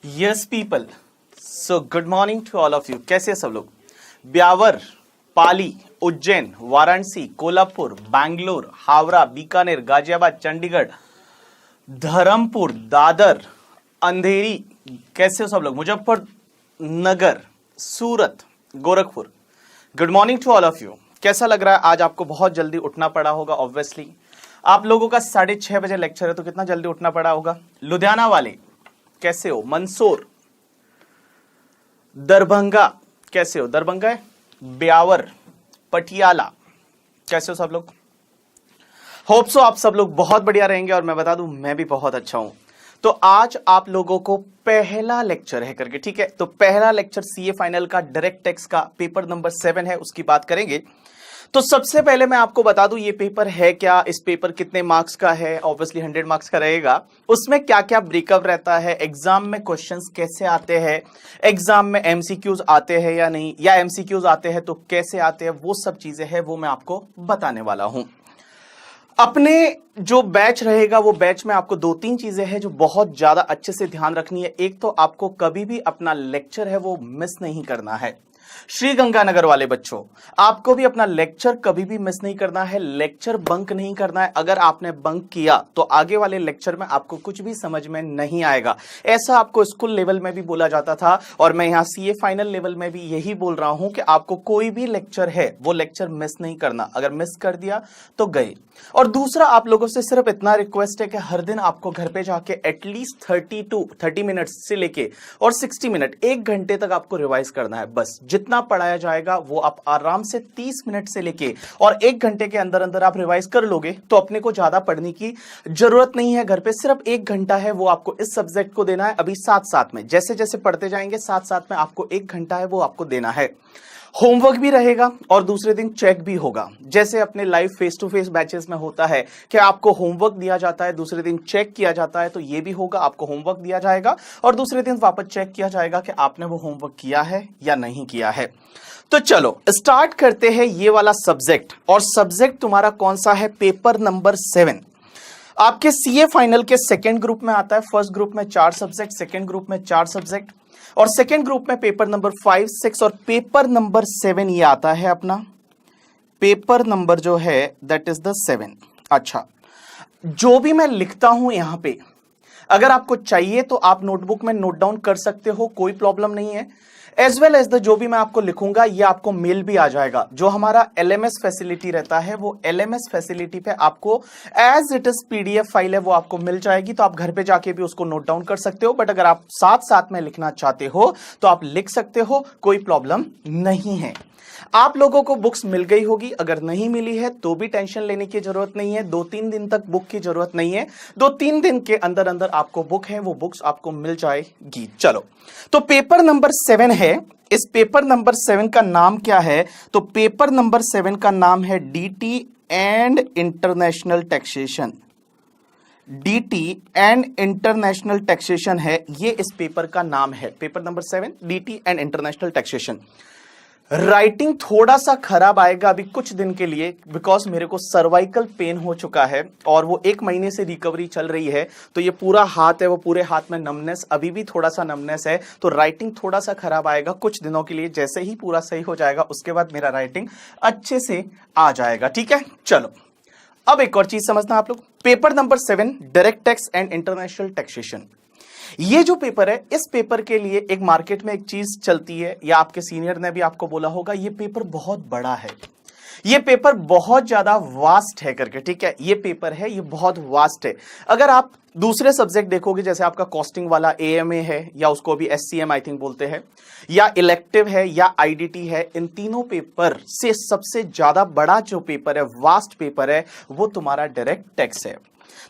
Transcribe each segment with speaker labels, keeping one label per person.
Speaker 1: Yes people, so good morning to all of you. कैसे हैं सब लोग? ब्यावर, पाली, उज्जैन, वाराणसी, कोल्हापुर, बैंगलोर, हावड़ा, बीकानेर, गाजियाबाद, चंडीगढ़, धर्मपुर, दादर, अंधेरी, कैसे हो सब लोग? Muzaffarnagar, Surat, Gorakhpur, good morning to all of you. कैसा लग रहा है? आज आपको बहुत जल्दी उठना पड़ा होगा। ऑब्वियसली आप लोगों का 6:30 बजे लेक्चर है, तो कितना जल्दी उठना पड़ा होगा। लुधियाना वाले कैसे हो? मंदसौर, दरभंगा कैसे हो? दरभंगा है, ब्यावर, पटियाला, कैसे हो सब लोग? होप सो आप सब लोग बहुत बढ़िया रहेंगे, और मैं बता दूं मैं भी बहुत अच्छा हूं। तो आज आप लोगों को पहला लेक्चर है करके, ठीक है? तो पहला लेक्चर सीए फाइनल का डायरेक्ट टेक्स्ट का पेपर नंबर 7 है, उसकी बात करेंगे। तो सबसे पहले मैं आपको बता दूं ये पेपर है क्या, इस पेपर कितने मार्क्स का है। ऑब्वियसली 100 मार्क्स का रहेगा। उसमें क्या क्या ब्रेकअप रहता है, एग्जाम में क्वेश्चंस कैसे आते हैं, एग्जाम में एमसीक्यूज आते हैं या नहीं, या एमसीक्यूज आते हैं तो कैसे आते हैं, वो सब चीजें हैं, वो मैं आपको बताने वाला हूं। अपने जो बैच रहेगा वो बैच में आपको 2-3 चीजें हैं जो बहुत ज्यादा अच्छे से ध्यान रखनी है। एक तो आपको कभी भी अपना लेक्चर है वो मिस नहीं करना है। श्री गंगानगर वाले बच्चों, आपको भी अपना लेक्चर कभी भी मिस नहीं करना है, लेक्चर बंक नहीं करना है। अगर आपने बंक किया तो आगे वाले लेक्चर में आपको कुछ भी समझ में नहीं आएगा। ऐसा आपको स्कूल लेवल में भी बोला जाता था, और मैं यहां सीए फाइनल लेवल में भी यही बोल रहा हूं कि आपको कोई भी लेक्चर है वो लेक्चर मिस नहीं करना। अगर मिस कर दिया तो गए। और दूसरा, आप लोगों से सिर्फ इतना रिक्वेस्ट है कि हर दिन आपको घर पे जाके एटलीस्ट 30 मिनट से लेके और 60 मिनट, 1 घंटे तक आपको रिवाइज करना है। बस जितना पढ़ाया जाएगा वो आप आराम से 30 मिनट से लेके और 1 घंटे के अंदर अंदर आप रिवाइज कर लोगे तो अपने को ज्यादा पढ़ने की जरूरत नहीं है। घर पे सिर्फ 1 घंटा है वो आपको इस सब्जेक्ट को देना है। अभी साथ साथ में जैसे जैसे पढ़ते जाएंगे साथ साथ में आपको 1 घंटा है वो आपको देना है। होमवर्क भी रहेगा और दूसरे दिन चेक भी होगा। जैसे अपने live face to face batches में होता है कि आपको होमवर्क दिया जाता है, दूसरे दिन चेक किया जाता है, तो ये भी होगा। आपको होमवर्क दिया जाएगा और दूसरे दिन वापस चेक किया जाएगा कि आपने वो होमवर्क किया है या नहीं किया है। तो चलो स्टार्ट करते हैं ये वाला सब्जेक्ट। और सब्जेक्ट तुम्हारा कौन सा है? पेपर नंबर 7 आपके सीए फाइनल के सेकेंड ग्रुप में आता है। फर्स्ट ग्रुप में 4 सब्जेक्ट, सेकेंड ग्रुप में 4 सब्जेक्ट, और सेकेंड ग्रुप में पेपर नंबर 5, 6 और पेपर नंबर 7 ये आता है अपना। पेपर नंबर जो है दैट इज द 7। अच्छा, जो भी मैं लिखता हूं यहां पे, अगर आपको चाहिए तो आप नोटबुक में नोट डाउन कर सकते हो, कोई प्रॉब्लम नहीं है। एज वेल एज द जो भी मैं आपको लिखूंगा ये आपको मेल भी आ जाएगा। जो हमारा एलएमएस फैसिलिटी रहता है वो एलएमएस फैसिलिटी पे आपको as it is PDF file है वो आपको मिल जाएगी, तो आप घर पे जाके भी उसको नोट डाउन कर सकते हो। बट अगर आप साथ साथ में लिखना चाहते हो तो आप लिख सकते हो, कोई प्रॉब्लम नहीं है। आप लोगों को बुक्स मिल गई होगी, अगर नहीं मिली है तो भी टेंशन लेने की जरूरत नहीं है। 2-3 दिन तक बुक की जरूरत नहीं है, 2-3 दिन के अंदर अंदर आपको बुक है वो बुक्स आपको मिल जाएगी। चलो, तो पेपर नंबर 7 है। इस पेपर नंबर 7 का नाम क्या है? तो पेपर नंबर 7 का नाम है DT and international taxation. DT and international taxation है, ये इस पेपर का नाम है। Paper number 7 DT and international taxation. Writing थोड़ा सा खराब आएगा अभी कुछ दिन के लिए, बिकॉज मेरे को सर्वाइकल पेन हो चुका है और वो 1 महीने से रिकवरी चल रही है। तो ये पूरा हाथ है वो पूरे हाथ में नमनेस, अभी भी थोड़ा सा नमनेस है, तो राइटिंग थोड़ा सा खराब आएगा कुछ दिनों के लिए। जैसे ही पूरा सही हो जाएगा उसके बाद मेरा राइटिंग अच्छे से आ जाएगा, ठीक है? चलो, अब एक और चीज समझना आप लोग। Paper number 7 direct tax and international taxation. ये जो पेपर है, इस पेपर के लिए एक मार्केट में एक चीज चलती है, या आपके सीनियर ने भी आपको बोला होगा, ये पेपर बहुत बड़ा है, ये पेपर बहुत ज्यादा वास्ट है करके, ठीक है? ये पेपर है, ये बहुत वास्ट है। अगर आप दूसरे सब्जेक्ट देखोगे, जैसे आपका कॉस्टिंग वाला एएमए है, या उसको भी एससीएम आई थिंक बोलते हैं, या इलेक्टिव है, या आईडीटी है, इन तीनों पेपर से सबसे ज्यादा बड़ा जो पेपर है, वास्ट पेपर है, वो तुम्हारा डायरेक्ट टैक्स है।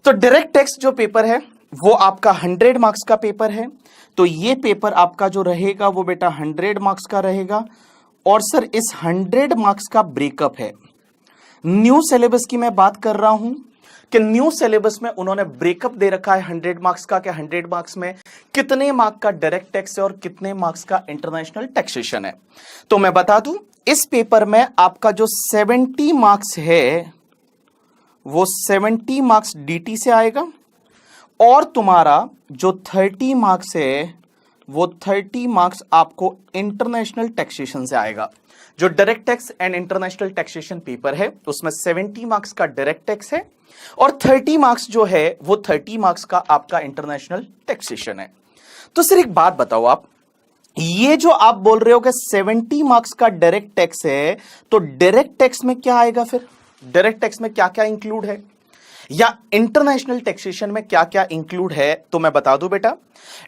Speaker 1: तो डायरेक्ट टैक्स जो पेपर है वो आपका 100 मार्क्स का पेपर है। तो ये पेपर आपका जो रहेगा वो बेटा 100 मार्क्स का रहेगा। और सर इस 100 मार्क्स का ब्रेकअप है। न्यू सिलेबस की मैं बात कर रहा हूं कि न्यू सिलेबस में उन्होंने ब्रेकअप दे रखा है 100 मार्क्स का, कि 100 मार्क्स में कितने मार्क्स का डायरेक्ट टैक्स है और कितने मार्क्स का इंटरनेशनल टैक्सेशन है। तो मैं बता दूं, इस पेपर में आपका जो 70 मार्क्स है वो 70 मार्क्स डीटी से आएगा, और तुम्हारा जो 30 मार्क्स है वो 30 मार्क्स आपको इंटरनेशनल टैक्सेशन से आएगा। जो direct tax and international taxation paper है उसमें 70 मार्क्स का डायरेक्ट टैक्स है और 30 मार्क्स जो है वो 30 मार्क्स का आपका इंटरनेशनल टैक्सेशन है। तो सर एक बात बताओ, आप ये जो आप बोल रहे हो कि 70 मार्क्स का डायरेक्ट टैक्स है, तो डायरेक्ट टैक्स में क्या आएगा? फिर डायरेक्ट टैक्स में क्या क्या इंक्लूड है या इंटरनेशनल टैक्सेशन में क्या क्या इंक्लूड है? तो मैं बता दूं बेटा,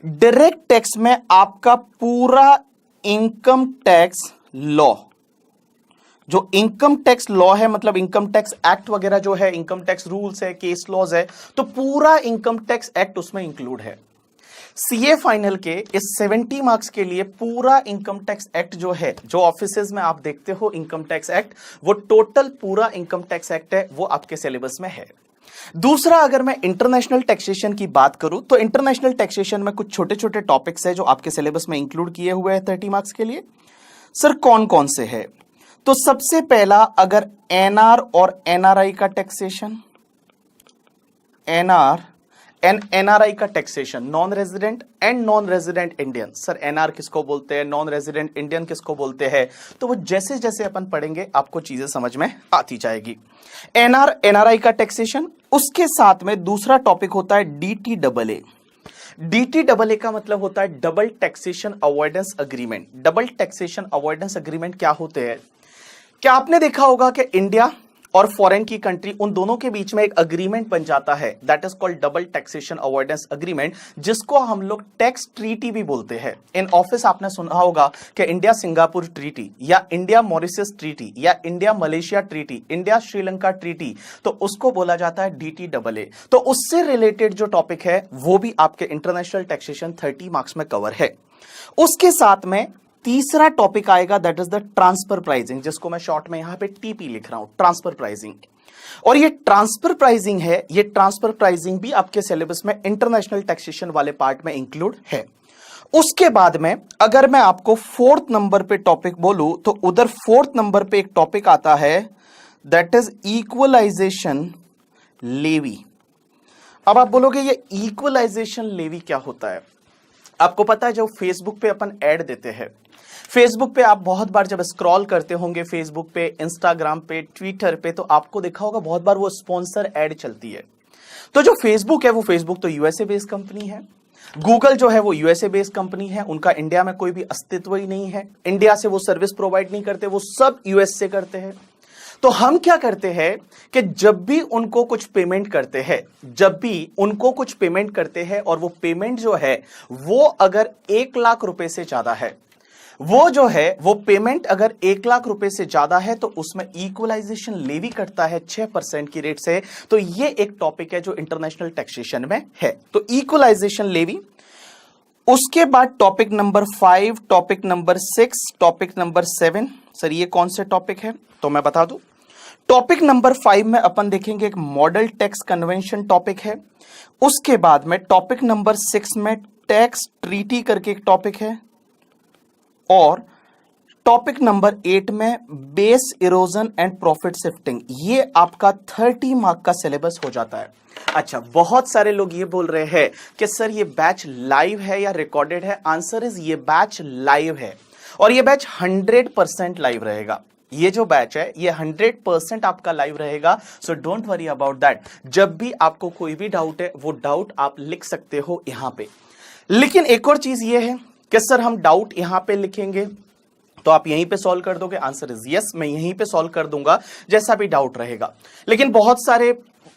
Speaker 1: डायरेक्ट टैक्स में आपका पूरा इनकम टैक्स लॉ, जो इनकम टैक्स लॉ है, मतलब इनकम टैक्स एक्ट वगैरह जो है, इनकम टैक्स रूल्स है, केस लॉज है, तो पूरा इनकम टैक्स एक्ट उसमें इंक्लूड है। सीए फाइनल के इस 70 मार्क्स के लिए पूरा इनकम टैक्स एक्ट जो है, जो ऑफिसेज में आप देखते हो इनकम टैक्स एक्ट, वो टोटल पूरा इनकम टैक्स एक्ट है, वो आपके सिलेबस में है। दूसरा, अगर मैं इंटरनेशनल टैक्सेशन की बात करूं तो इंटरनेशनल टैक्सेशन में कुछ छोटे छोटे टॉपिक्स है जो आपके सिलेबस में इंक्लूड किए हुए हैं 30 मार्क्स के लिए। सर कौन कौन से है? तो सबसे पहला, अगर एनआर और एनआरआई का टैक्सेशन, एनआर एंड एनआरआई का taxation, non resident and non resident Indian. Sir NR किसको बोलते हैं, नॉन रेजिडेंट इंडियन किसको बोलते हैं? तो वो जैसे जैसे अपन पढ़ेंगे आपको चीजें समझ में आती जाएगी। एनआर एनआरआई का टैक्सेशन, उसके साथ में दूसरा टॉपिक होता है डीटीडबलए। डीटीडबलए का मतलब होता है double taxation avoidance agreement. Double taxation avoidance agreement क्या होते हैं? क्या आपने देखा होगा कि इंडिया और फॉरेन की कंट्री, उन दोनों के बीच में एक अग्रीमेंट बन जाता है, that is called double taxation avoidance agreement, जिसको हम लोग टैक्स ट्रीटी भी बोलते हैं। इन ऑफिस आपने सुना होगा कि इंडिया सिंगापुर ट्रीटी या इंडिया मॉरिशस ट्रीटी या India Malaysia treaty, India Sri Lanka treaty, तो उसको बोला जाता है डीटीडबलए। तो उससे रिलेटेड जो टॉपिक है वो भी आपके इंटरनेशनल टैक्सेशन 30 मार्क्स में कवर है। उसके साथ में तीसरा टॉपिक आएगा, that is the transfer pricing, जिसको मैं शॉर्ट में यहां पे टीपी लिख रहा हूं, ट्रांसफर प्राइसिंग। और ये ट्रांसफर प्राइसिंग है, ये ट्रांसफर प्राइसिंग भी आपके सिलेबस में इंटरनेशनल टैक्सेशन वाले पार्ट में इंक्लूड है। उसके बाद में अगर मैं आपको 4th नंबर पे टॉपिक बोलूं तो उधर 4th नंबर पे एक टॉपिक आता है, दैट इज इक्वलाइजेशन लेवी। अब आप बोलोगे ये इक्वलाइजेशन लेवी क्या होता है? आपको पता है जब फेसबुक पे अपन ऐड देते हैं, फेसबुक पे आप बहुत बार जब स्क्रॉल करते होंगे फेसबुक पे, इंस्टाग्राम पे, ट्विटर पे, तो आपको देखा होगा बहुत बार वो स्पॉन्सर ऐड चलती है। तो जो फेसबुक है वो फेसबुक तो यूएसए बेस्ड कंपनी है, गूगल जो है वो यूएसए बेस्ड कंपनी है, उनका इंडिया में कोई भी अस्तित्व ही नहीं है, इंडिया से वो सर्विस प्रोवाइड नहीं करते, वो सब यूएस से करते हैं। तो हम क्या करते हैं कि जब भी उनको कुछ पेमेंट करते हैं, जब भी उनको कुछ पेमेंट करते हैं और वो पेमेंट जो है वो अगर 1 लाख रुपए से ज्यादा है, वो जो है वो पेमेंट अगर 1 लाख रुपए से ज्यादा है तो उसमें इक्वलाइजेशन लेवी कटता है 6% की रेट से। तो ये एक टॉपिक है जो इंटरनेशनल टैक्सेशन में है, तो इक्वलाइजेशन लेवी। उसके बाद topic number 5, topic number 6, topic number 7। Sir ये कौन से टॉपिक है? तो मैं बता दूं, टॉपिक नंबर 5 में अपन देखेंगे एक मॉडल टैक्स कन्वेंशन टॉपिक है। उसके बाद में टॉपिक नंबर 6 में टैक्स ट्रीटी करके एक टॉपिक है और टॉपिक नंबर 8 में base erosion and profit shifting. ये आपका 30 मार्क का सिलेबस हो जाता है। अच्छा, बहुत सारे लोग ये बोल रहे हैं कि सर ये बैच लाइव है या रिकॉर्डेड है? आंसर इज ये बैच लाइव है और ये बैच 100% लाइव रहेगा। ये जो बैच है ये 100% आपका लाइव रहेगा, so don't worry about that. जब भी आपको कोई भी डाउट है वो डाउट आप लिख सकते हो यहां पे। लेकिन एक और चीज ये है कि सर हम डाउट यहां पे लिखेंगे तो आप यहीं पे सॉल्व कर दोगे? आंसर इज यस, मैं यहीं पे सॉल्व कर दूंगा जैसा भी डाउट रहेगा। लेकिन बहुत सारे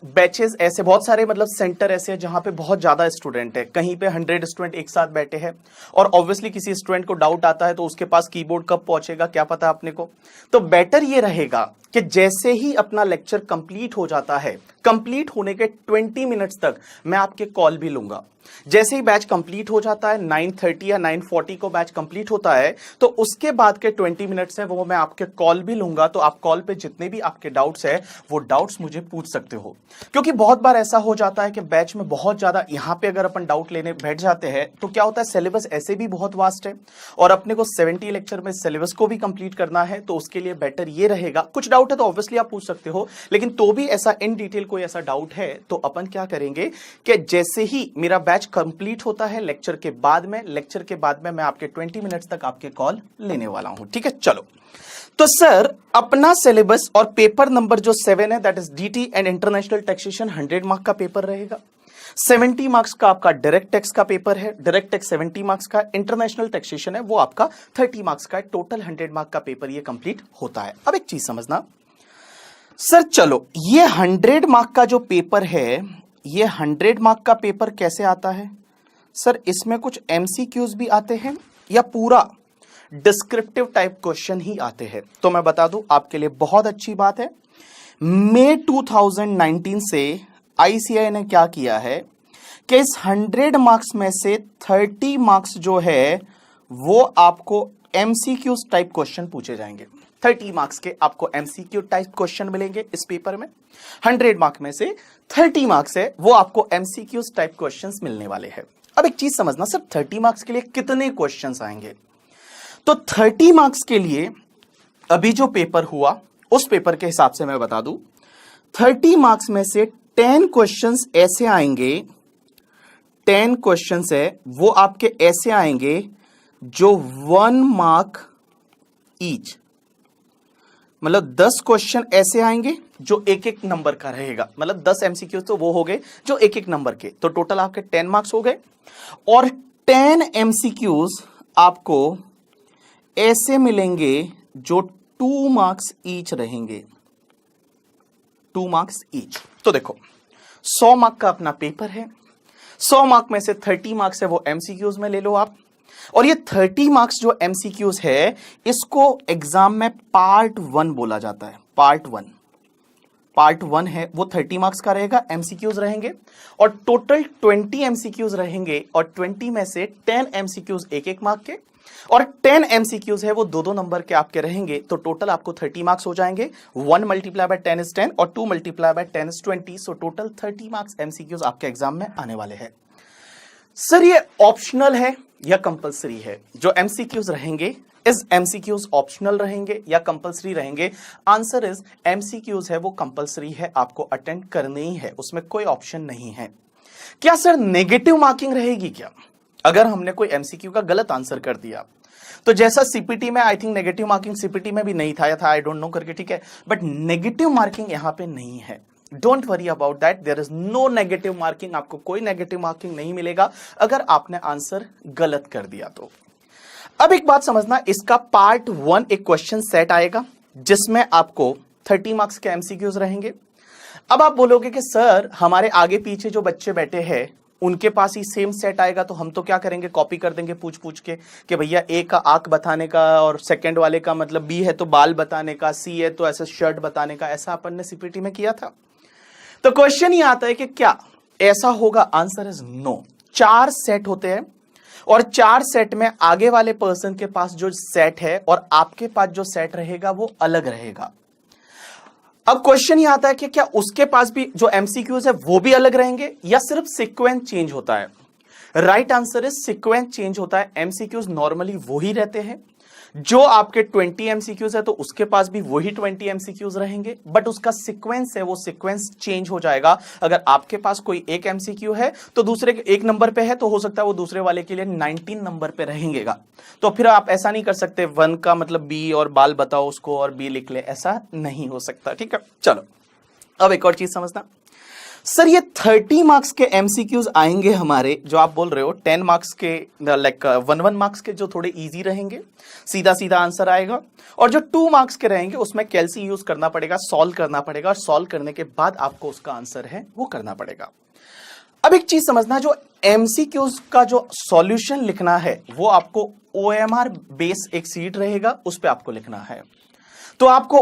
Speaker 1: बैचेस ऐसे, बहुत सारे मतलब सेंटर ऐसे हैं जहां पे बहुत ज्यादा स्टूडेंट है, कहीं पे 100 स्टूडेंट एक साथ बैठे हैं और ऑब्वियसली किसी स्टूडेंट को डाउट आता है तो उसके पास कीबोर्ड कब पहुंचेगा क्या पता अपने को। तो बेटर ये रहेगा कि जैसे ही अपना लेक्चर कंप्लीट हो जाता है, कंप्लीट होने के 20 मिनट्स तक मैं आपके कॉल भी लूंगा। जैसे ही बैच कंप्लीट हो जाता है, 9:30 या 9:40 को बैच कंप्लीट होता है, तो उसके बाद के 20 मिनट्स है वो मैं आपके कॉल भी लूंगा। तो आप कॉल पे जितने भी आपके डाउट्स है वो डाउट्स मुझे पूछ सकते हो। क्योंकि बहुत बार ऐसा हो जाता है कि बैच में बहुत ज्यादा, यहां पे अगर अपन डाउट लेने बैठ जाते हैं तो क्या होता है, सिलेबस ऐसे भी बहुत वास्ट है और अपने को 70 लेक्चर में सिलेबस को भी कंप्लीट करना है। तो उसके लिए बेटर ये रहेगा, कुछ डाउट है तो ऑब्वियसली आप पूछ सकते हो, लेकिन तो भी ऐसा इन डिटेल कोई कोई ऐसा डाउट है तो अपन क्या करेंगे कि जैसे ही मेरा बैच कंप्लीट होता है लेक्चर के बाद में मैं आपके 20 मिनट्स तक आपके कॉल लेने वाला हूं, ठीक है। चलो, तो सर अपना सिलेबस और पेपर नंबर जो 7 है that is DT and international taxation 100 mark का पेपर रहेगा। 70 मार्क्स का आपका डायरेक्ट टैक्स का पेपर है, डायरेक्ट टैक्स 70 मार्क्स का, इंटरनेशनल टैक्सेशन है वो आपका 30 मार्क्स का है। टोटल 100 मार्क का पेपर ये कंप्लीट होता है। अब एक चीज समझना सर, चलो ये 100 मार्क का जो पेपर है, ये 100 मार्क का पेपर कैसे आता है सर? इसमें कुछ एमसीक्यूज भी आते हैं या पूरा डिस्क्रिप्टिव टाइप क्वेश्चन ही आते हैं? तो मैं बता दूं आपके लिए बहुत अच्छी बात है, मई 2019 से आईसीएआई ने क्या किया है कि इस 100 मार्क्स में से 30 मार्क्स जो है वो आपको एमसीक्यूज टाइप क्वेश्चन पूछे जाएंगे। 30 मार्क्स के आपको एमसीक्यू टाइप क्वेश्चन मिलेंगे इस पेपर में। 100 मार्क्स में से 30 मार्क्स है वो आपको एमसीक्यूज टाइप क्वेश्चंस मिलने वाले हैं। अब एक चीज समझना सर, 30 मार्क्स के लिए कितने क्वेश्चंस आएंगे? तो 30 मार्क्स के लिए अभी जो पेपर हुआ उस पेपर के हिसाब से मैं बता दूं, 30 मार्क्स में से 10 क्वेश्चंस ऐसे आएंगे, 10 क्वेश्चंस है वो आपके ऐसे आएंगे जो 1 मार्क ईच, मतलब 10 क्वेश्चन ऐसे आएंगे जो एक एक नंबर का रहेगा, मतलब 10 एमसीक्यू तो वो हो गए जो एक एक नंबर के, तो टोटल आपके 10 मार्क्स हो गए। और 10 एमसीक्यूज आपको ऐसे मिलेंगे जो 2 मार्क्स ईच रहेंगे, 2 मार्क्स ईच। तो देखो 100 मार्क का अपना पेपर है, 100 मार्क में से 30 मार्क्स है वो एमसीक्यूज में ले लो आप। और ये 30 मार्क्स जो एमसीक्यूज है इसको एग्जाम में पार्ट 1 बोला जाता है। पार्ट 1 है वो 30 मार्क्स का रहेगा, एमसीक्यूज रहेंगे और टोटल 20 एमसीक्यूज रहेंगे और 20 में से 10 एमसीक्यूज एक एक मार्क के और 10 एमसीक्यूज है वो 2-2 नंबर के आपके रहेंगे। तो टोटल आपको 30 मार्क्स हो जाएंगे। 1 मल्टीप्लाई बाय 10 इज 10 और 2 multiply by 10 is 20। So total 30 marks MCQs आपके एग्जाम में आने वाले हैं। सर ये ऑप्शनल है या कंपलसरी है? जो एमसीक्यूज रहेंगे इस एमसीक्यूज ऑप्शनल रहेंगे या कंपलसरी रहेंगे? आंसर इज एमसीक्यूज है वो कंपलसरी है, आपको अटेंड करने ही है, उसमें कोई ऑप्शन नहीं है। क्या सर नेगेटिव मार्किंग रहेगी क्या अगर हमने कोई एमसीक्यू का गलत आंसर कर दिया? तो जैसा सीपीटी में I think negative marking CPT में भी नहीं था या था, आई डोंट नो करके, ठीक है, बट नेगेटिव मार्किंग यहां पे नहीं है। Don't worry about that, there is no negative marking. आपको कोई नेगेटिव मार्किंग नहीं मिलेगा अगर आपने आंसर गलत कर दिया तो। अब एक बात समझना, इसका पार्ट 1 एक क्वेश्चन सेट आएगा जिसमें आपको 30 मार्क्स के एमसीक्यूज रहेंगे। अब आप बोलोगे कि सर हमारे आगे पीछे जो बच्चे बैठे हैं उनके पास ही सेम सेट आएगा तो हम तो क्या करेंगे, कॉपी कर देंगे पूछ पूछ के कि भैया ए का आंख बताने का और सेकंड वाले का मतलब बी है तो बाल बताने का, सी है तो ऐसा शर्ट बताने का, ऐसा अपन ने सीपीटी में किया था। तो क्वेश्चन ये आता है कि क्या ऐसा होगा? Answer is no. 4 सेट होते हैं और 4 सेट में आगे वाले पर्सन के पास जो सेट है और आपके पास जो सेट रहेगा वो अलग रहेगा। अब क्वेश्चन ये आता है कि क्या उसके पास भी जो एमसीक्यूज है वो भी अलग रहेंगे या सिर्फ सीक्वेंस चेंज होता है? Right answer is sequence change होता है। एमसीक्यूज नॉर्मली वही रहते हैं, जो आपके 20 एमसीक्यूज है तो उसके पास भी वही 20 एमसीक्यूज रहेंगे, बट उसका सीक्वेंस है वो सीक्वेंस चेंज हो जाएगा। अगर आपके पास कोई एक एमसीक्यू है तो दूसरे के एक नंबर पे है तो हो सकता है वो दूसरे वाले के लिए 19 नंबर पे रहेगा। तो फिर आप ऐसा नहीं कर सकते 1 का मतलब बी और बाल बताओ उसको और बी लिख ले, ऐसा नहीं हो सकता, ठीक है। चलो अब एक और चीज समझना, सर ये 30 मार्क्स के एमसीक्यूज आएंगे हमारे, जो आप बोल रहे हो 10 मार्क्स के लाइक 1 मार्क्स के जो थोड़े इजी रहेंगे, सीधा सीधा आंसर आएगा, और जो 2 मार्क्स के रहेंगे उसमें कैलसी यूज करना पड़ेगा, सॉल्व करना पड़ेगा, और सॉल्व करने के बाद आपको उसका आंसर है वो करना पड़ेगा। अब एक चीज समझना, जो एमसीक्यूज का जो सॉल्यूशन लिखना है वो आपको ओएमआर बेस एक सीट रहेगा उस पर आपको लिखना है। तो आपको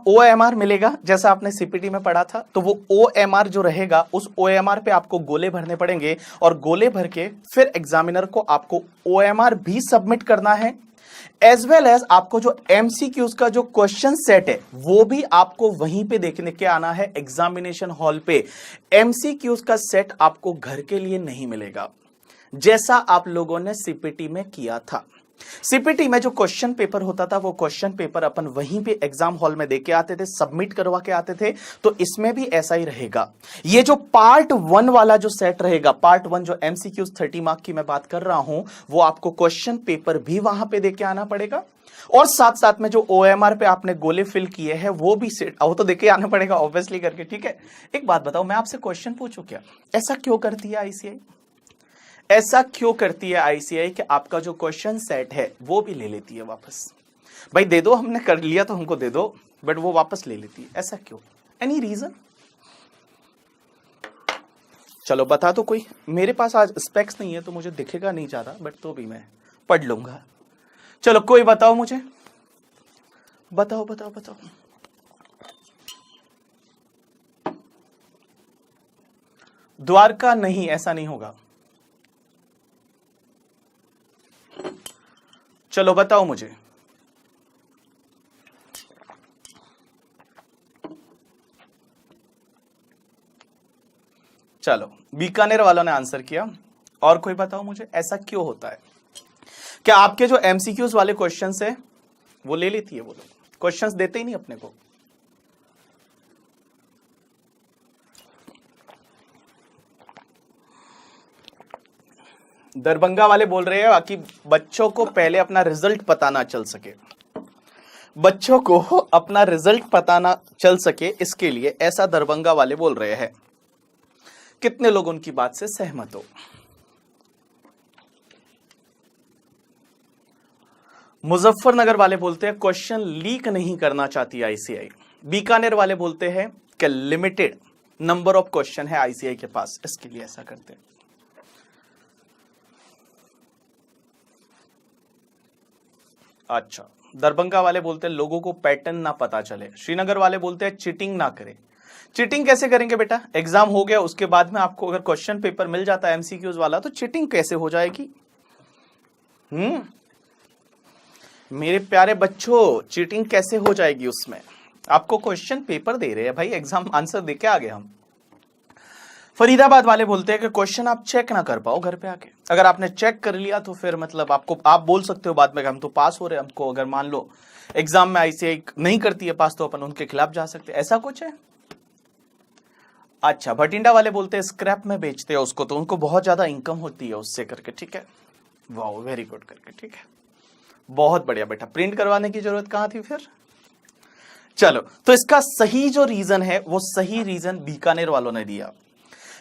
Speaker 1: ओएमआर मिलेगा, जैसा आपने सीपीटी में पढ़ा था, तो वो ओएमआर जो रहेगा उस ओएमआर पे आपको गोले भरने पड़ेंगे और गोले भर के फिर एग्जामिनर को आपको ओएमआर भी सबमिट करना है, एज वेल एज आपको जो एमसीक्यूज का जो क्वेश्चन सेट है वो भी आपको वहीं पे देखने के आना है एग्जामिनेशन हॉल पे। एमसीक्यूज का सेट आपको घर के लिए नहीं मिलेगा, जैसा आप लोगों ने सीपीटी में किया था। सीपीटी में जो क्वेश्चन पेपर होता था वो क्वेश्चन पेपर अपन वहीं पे एग्जाम हॉल में देके आते थे, सबमिट करवा के आते थे। तो इसमें भी ऐसा ही रहेगा। ये जो पार्ट 1 वाला जो सेट रहेगा, पार्ट 1 जो एमसीक्यूज 30 मार्क की मैं बात कर रहा हूं, वो आपको क्वेश्चन पेपर भी वहां पे देके आना पड़ेगा और साथ साथ में जो ओएमआर पे आपने गोले फिल किए हैं वो भी सेट वो तो देके आना पड़ेगा ऑब्वियसली करके, ठीक है। एक बात बताओ, मैं आपसे क्वेश्चन पूछूं क्या, ऐसा क्यों करती है आईसीआई? ऐसा क्यों करती है आईसीआई कि आपका जो क्वेश्चन सेट है वो भी ले लेती है वापस? भाई दे दो, हमने कर लिया तो हमको दे दो, बट वो वापस ले लेती है, ऐसा क्यों? Any reason? चलो बता दो कोई। मेरे पास आज स्पेक्स नहीं है तो मुझे दिखेगा नहीं ज्यादा, बट तो भी मैं पढ़ लूंगा। चलो कोई बताओ मुझे, बताओ बताओ बताओ। द्वारका नहीं, ऐसा नहीं होगा। चलो बताओ मुझे। चलो बीकानेर वालों ने आंसर किया, और कोई बताओ मुझे ऐसा क्यों होता है? क्या आपके जो एमसीक्यूज वाले क्वेश्चंस है वो ले लेती है? वो लोग क्वेश्चंस देते ही नहीं अपने को। दरभंगा वाले बोल रहे हैं कि बच्चों को पहले अपना रिजल्ट पता ना चल सके, बच्चों को अपना रिजल्ट पता ना चल सके, इसके लिए ऐसा दरभंगा वाले बोल रहे हैं। कितने लोग उनकी बात से सहमत हो? मुजफ्फरनगर वाले बोलते हैं क्वेश्चन लीक नहीं करना चाहती आईसीआई। बीकानेर वाले बोलते हैं कि लिमिटेड नंबर ऑफ क्वेश्चन है आईसीआई के पास, इसके लिए ऐसा करते हैं। अच्छा, दरभंगा वाले बोलते हैं लोगों को पैटर्न ना पता चले। श्रीनगर वाले बोलते हैं चीटिंग ना करें। चीटिंग कैसे करेंगे बेटा? एग्जाम हो गया उसके बाद में आपको अगर क्वेश्चन पेपर मिल जाता है एमसीक्यूज वाला तो चीटिंग कैसे हो जाएगी? मेरे प्यारे बच्चों, चीटिंग कैसे हो जाएगी उसमें? आपको क्वेश्चन पेपर दे रहे हैं भाई, एग्जाम आंसर देके आ गए हम। फरीदाबाद वाले बोलते हैं कि क्वेश्चन आप चेक ना कर पाओ घर पे आके। अगर आपने चेक कर लिया तो फिर मतलब आप बोल सकते हो बाद में कि हम तो पास हो रहे हैं। हमको अगर मान लो एग्जाम में आईसीआई नहीं करती है पास तो अपन उनके खिलाफ जा सकते हैं, ऐसा कुछ है। अच्छा, भटिंडा वाले बोलते हैं स्क्रैप में बेचते हैं उसको तो उनको बहुत ज्यादा इनकम होती है उससे करके, ठीक है। वाह, वेरी गुड करके, ठीक है, बहुत बढ़िया बेटा। प्रिंट करवाने की जरूरत कहां थी फिर? चलो, तो इसका सही जो रीजन है वो सही रीजन बीकानेर वालों ने दिया।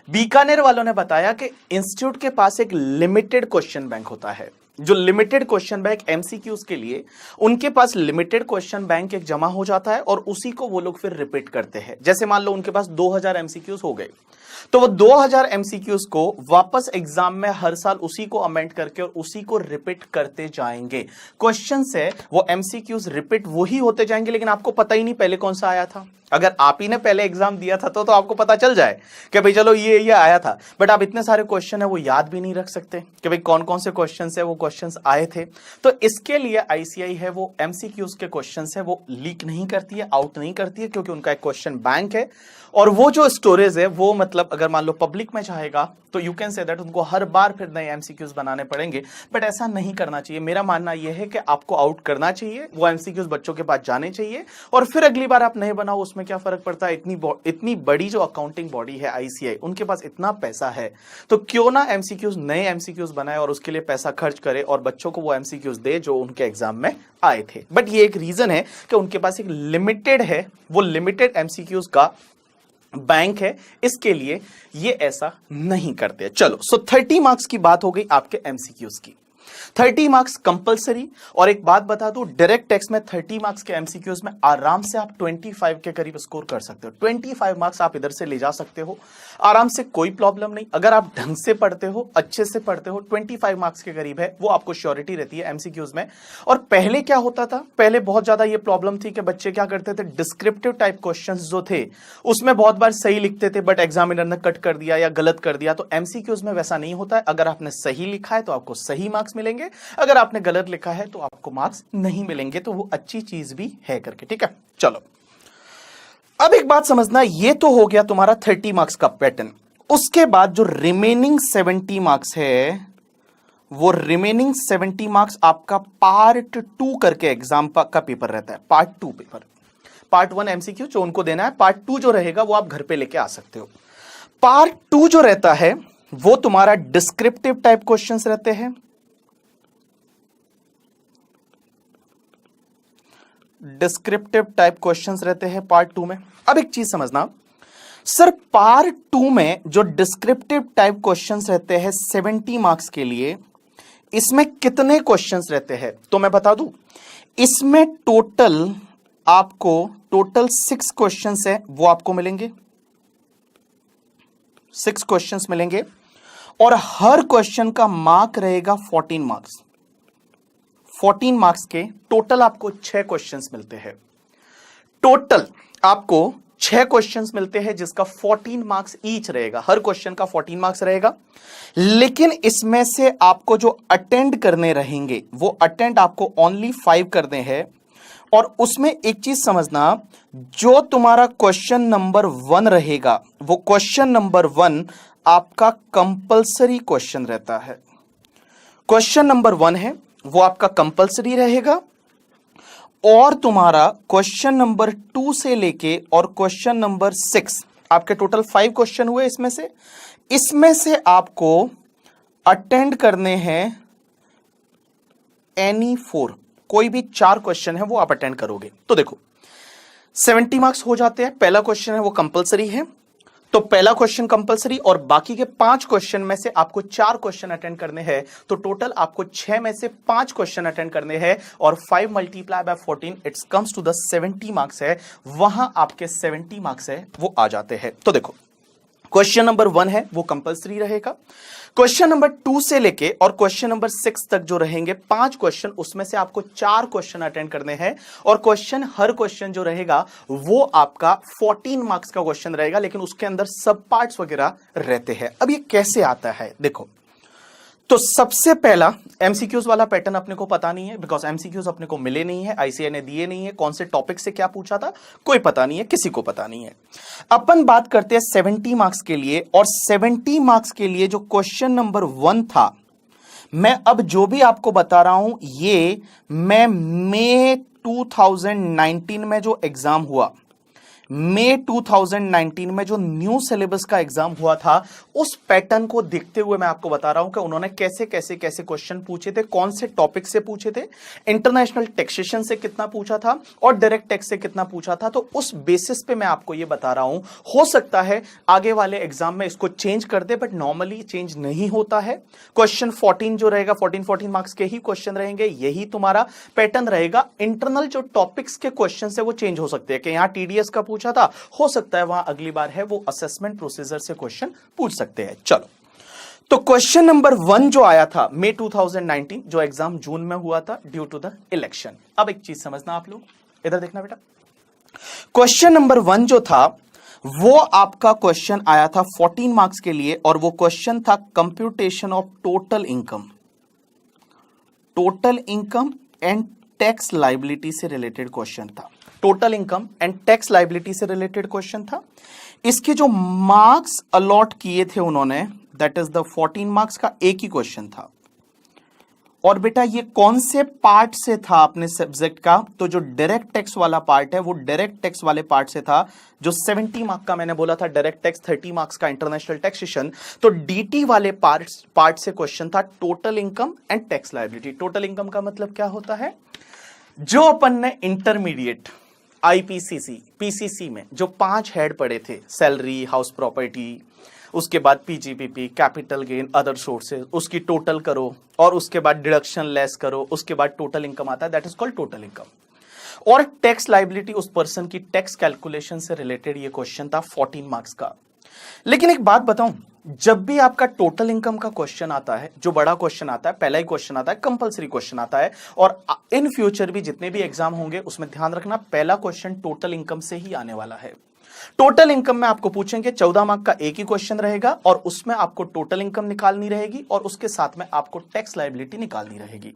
Speaker 1: बीकानेर वालों ने बताया कि इंस्टीट्यूट के पास एक लिमिटेड क्वेश्चन बैंक होता है। जो लिमिटेड क्वेश्चन बैंक एमसीक्यूज के लिए, उनके पास लिमिटेड क्वेश्चन बैंक एक जमा हो जाता है और उसी को वो लोग फिर रिपीट करते हैं। जैसे मान लो उनके पास 2000 एमसीक्यूज हो गए तो वो 2000 एमसीक्यूज को वापस एग्जाम में हर साल उसी को अमेंड करके और उसी को रिपीट करते जाएंगे। क्वेश्चन है वो एमसीक्यूज रिपीट वही होते जाएंगे, लेकिन आपको पता ही नहीं पहले कौन सा आया था। अगर आप ही ने पहले एग्जाम दिया था तो आपको पता चल जाए कि भाई चलो ये आया था, बट आप इतने सारे क्वेश्चन है वो याद भी नहीं रख सकते कि भाई कौन कौन से क्वेश्चन है वो क्वेश्चन आए थे। तो इसके लिए आईसीआई है वो एमसीक्यूज के क्वेश्चन है वो लीक नहीं करती है, आउट नहीं करती है, क्योंकि उनका एक क्वेश्चन बैंक है और वो जो स्टोरेज है वो मतलब अगर मान लो पब्लिक में चाहेगा तो यू कैन से दैट उनको हर बार फिर नए एमसीक्यूज बनाने पड़ेंगे। बट ऐसा नहीं करना चाहिए। मेरा मानना यह है कि आपको आउट करना चाहिए, वो एमसीक्यूज बच्चों के पास जाने चाहिए और फिर अगली बार आप नए बनाओ, उसमें क्या फर्क पड़ता है। इतनी बड़ी जो अकाउंटिंग बॉडी है आईसीआई, उनके पास इतना पैसा है तो क्यों ना एमसीक्यूज नए एमसीक्यूज बनाए और उसके लिए पैसा खर्च करे और बच्चों को वो एमसीक्यूज दे जो उनके एग्जाम में आए थे। बट ये एक रीजन है कि उनके पास एक लिमिटेड है, वो लिमिटेड एमसीक्यूज का बैंक है, इसके लिए ये ऐसा नहीं करते। चलो, सो 30 मार्क्स की बात हो गई आपके एमसीक्यूज की। 30 मार्क्स कंपलसरी। और एक बात बता दूं, डायरेक्ट टेक्स्ट में 30 मार्क्स के एमसीक्यूज में आराम से आप 25 के करीब स्कोर कर सकते हो। 25 मार्क्स आप इधर से ले जा सकते हो आराम से, कोई प्रॉब्लम नहीं। अगर आप ढंग से पढ़ते हो, अच्छे से पढ़ते हो, 25 मार्क्स के करीब है वो आपको श्योरिटी रहती है एमसीक्यूज में। और पहले क्या होता था, पहले बहुत ज्यादा ये प्रॉब्लम थी कि बच्चे क्या करते थे, डिस्क्रिप्टिव टाइप क्वेश्चंस जो थे उसमें बहुत बार सही लिखते थे बट एग्जामिनर ने कट कर दिया या गलत कर दिया। तो एमसीक्यूज में वैसा नहीं होता है। अगर आपने सही लिखा है तो आपको सही मार्क्स मिलेंगे, अगर आपने गलत लिखा है तो आपको मार्क्स नहीं मिलेंगे। तो वो अच्छी चीज भी है करके, ठीक है। चलो, अब एक बात समझना, ये तो हो गया तुम्हारा 30 मार्क्स का पैटर्न। उसके बाद जो रिमेनिंग 70 मार्क्स है वो रिमेनिंग 70 मार्क्स आपका पार्ट 2 करके एग्जाम का पेपर रहता है। पार्ट 2 पेपर, पार्ट 1 एमसीक्यू जो उनको देना है, पार्ट 2 जो रहेगा वो आप घर पे लेके आ सकते हो। पार्ट 2 जो रहता है वो तुम्हारा डिस्क्रिप्टिव टाइप क्वेश्चंस रहते हैं, डिस्क्रिप्टिव टाइप क्वेश्चंस रहते हैं पार्ट 2 में। अब एक चीज समझना सर, पार्ट 2 में जो डिस्क्रिप्टिव टाइप क्वेश्चंस रहते हैं 70 मार्क्स के लिए, इसमें कितने क्वेश्चंस रहते हैं तो मैं बता दूं, इसमें टोटल 6 क्वेश्चंस है वो आपको मिलेंगे, 6 क्वेश्चंस मिलेंगे और हर क्वेश्चन का मार्क रहेगा 14 मार्क्स। 14 मार्क्स के टोटल आपको 6 क्वेश्चंस मिलते हैं। टोटल आपको 6 क्वेश्चंस मिलते हैं जिसका 14 मार्क्स ईच रहेगा, हर क्वेश्चन का 14 मार्क्स रहेगा। लेकिन इसमें से आपको जो अटेंड करने रहेंगे वो अटेंड आपको ओनली 5 करने हैं। और उसमें एक चीज समझना, जो तुम्हारा क्वेश्चन नंबर 1 रहेगा वो क्वेश्चन नंबर 1 आपका कंपलसरी क्वेश्चन रहता है। क्वेश्चन नंबर 1 है वो आपका कंपलसरी रहेगा। और तुम्हारा क्वेश्चन नंबर 2 से लेके और क्वेश्चन नंबर 6, आपके टोटल 5 क्वेश्चन हुए। इसमें से आपको अटेंड करने हैं एनी 4, कोई भी 4 क्वेश्चन है वो आप अटेंड करोगे। तो देखो 70 मार्क्स हो जाते हैं। पहला क्वेश्चन है वो कंपलसरी है, तो पहला क्वेश्चन कंपलसरी और बाकी के 5 क्वेश्चन में से आपको 4 क्वेश्चन अटेंड करने हैं। तो टोटल आपको 6 में से 5 क्वेश्चन अटेंड करने हैं और 5 multiply by 14 it's comes to the 70 marks है। वहां आपके 70 मार्क्स है वो आ जाते हैं। तो देखो क्वेश्चन नंबर 1 है वो कंपलसरी रहेगा। क्वेश्चन नंबर 2 से लेके और क्वेश्चन नंबर 6 तक जो रहेंगे 5 क्वेश्चन, उसमें से आपको 4 क्वेश्चन अटेंड करने हैं और हर क्वेश्चन जो रहेगा वो आपका 14 मार्क्स का क्वेश्चन रहेगा, लेकिन उसके अंदर सब पार्ट्स वगैरह रहते हैं। अब ये कैसे आता है देखो, तो सबसे पहला एमसीक्यूज वाला पैटर्न अपने को पता नहीं है, बिकॉज एमसीक्यूज अपने को मिले नहीं है, आईसीएआई ने दिए नहीं है। कौन से टॉपिक से क्या पूछा था कोई पता नहीं है, किसी को पता नहीं है। अपन बात करते हैं 70 मार्क्स के लिए, और 70 मार्क्स के लिए जो क्वेश्चन नंबर 1 था, मैं अब जो भी आपको बता रहा हूं ये मैं मई 2019 में जो एग्जाम हुआ, मई 2019 में जो न्यू सिलेबस का एग्जाम हुआ था, उस पैटर्न को देखते हुए मैं आपको बता रहा हूं कि उन्होंने कैसे क्वेश्चन पूछे थे, कौन से टॉपिक से पूछे थे, इंटरनेशनल टैक्सेशन से कितना पूछा था और डायरेक्ट टैक्स से कितना पूछा था। तो उस बेसिस पे मैं आपको यह बता रहा हूं। हो सकता है आगे वाले एग्जाम में इसको चेंज कर दे, बट नॉर्मली चेंज नहीं होता है। क्वेश्चन 14 जो रहेगा 14 मार्क्स के ही क्वेश्चन रहेंगे, यही तुम्हारा पैटर्न रहेगा। इंटरनल जो टॉपिक्स के क्वेश्चन है वो चेंज हो सकते हैं कि यहां टीडीएस का पूछा था, हो सकता है वहां अगली बार है वो असेसमेंट प्रोसीजर से क्वेश्चन पूछ सकते हैं। चलो, तो क्वेश्चन नंबर 1 जो आया था मई 2019, जो एग्जाम जून में हुआ था ड्यू टू द इलेक्शन। अब एक चीज समझना आप लोग, इधर देखना बेटा। क्वेश्चन नंबर 1 जो था वो आपका क्वेश्चन आया था 14 मार्क्स के लिए, और वो क्वेश्चन था computation of total income and tax liability से रिलेटेड क्वेश्चन था। Total income and tax liability से रिलेटेड क्वेश्चन था। इसके जो मार्क्स अलॉट किए थे उन्होंने, दैट इज द 14 मार्क्स का एक ही क्वेश्चन था। और बेटा ये कौन से पार्ट से था अपने सब्जेक्ट का, तो जो डायरेक्ट टैक्स वाला पार्ट है वो डायरेक्ट टैक्स वाले पार्ट से था, जो 70 मार्क्स का मैंने बोला था डायरेक्ट टैक्स, 30 मार्क्स का इंटरनेशनल टैक्सेशन। तो डीटी वाले पार्ट से क्वेश्चन था total income and tax liability. Total income का मतलब क्या होता है, जो अपन ने इंटरमीडिएट आईपीसीसी पीसीसी में जो 5 हेड पढ़े थे, सैलरी, हाउस प्रॉपर्टी, उसके बाद PGPP, capital gain, other sources, उसकी टोटल करो और उसके बाद डिडक्शन लेस करो, उसके बाद टोटल इनकम आता है, that is called total income. और टैक्स लायबिलिटी उस पर्सन की टैक्स कैलकुलेशन से रिलेटेड ये क्वेश्चन था 14 मार्क्स का। लेकिन एक बात बताऊं, जब भी आपका टोटल इनकम का क्वेश्चन आता है, जो बड़ा क्वेश्चन आता है, पहला ही क्वेश्चन आता है, कंपलसरी क्वेश्चन आता है, और इन फ्यूचर भी जितने भी एग्जाम होंगे उसमें ध्यान रखना पहला क्वेश्चन टोटल इनकम से ही आने वाला है। टोटल इनकम में आपको पूछेंगे, 14 मार्क का एक ही क्वेश्चन रहेगा और उसमें आपको टोटल इनकम निकालनी रहेगी और उसके साथ में आपको टैक्स लायबिलिटी निकालनी रहेगी।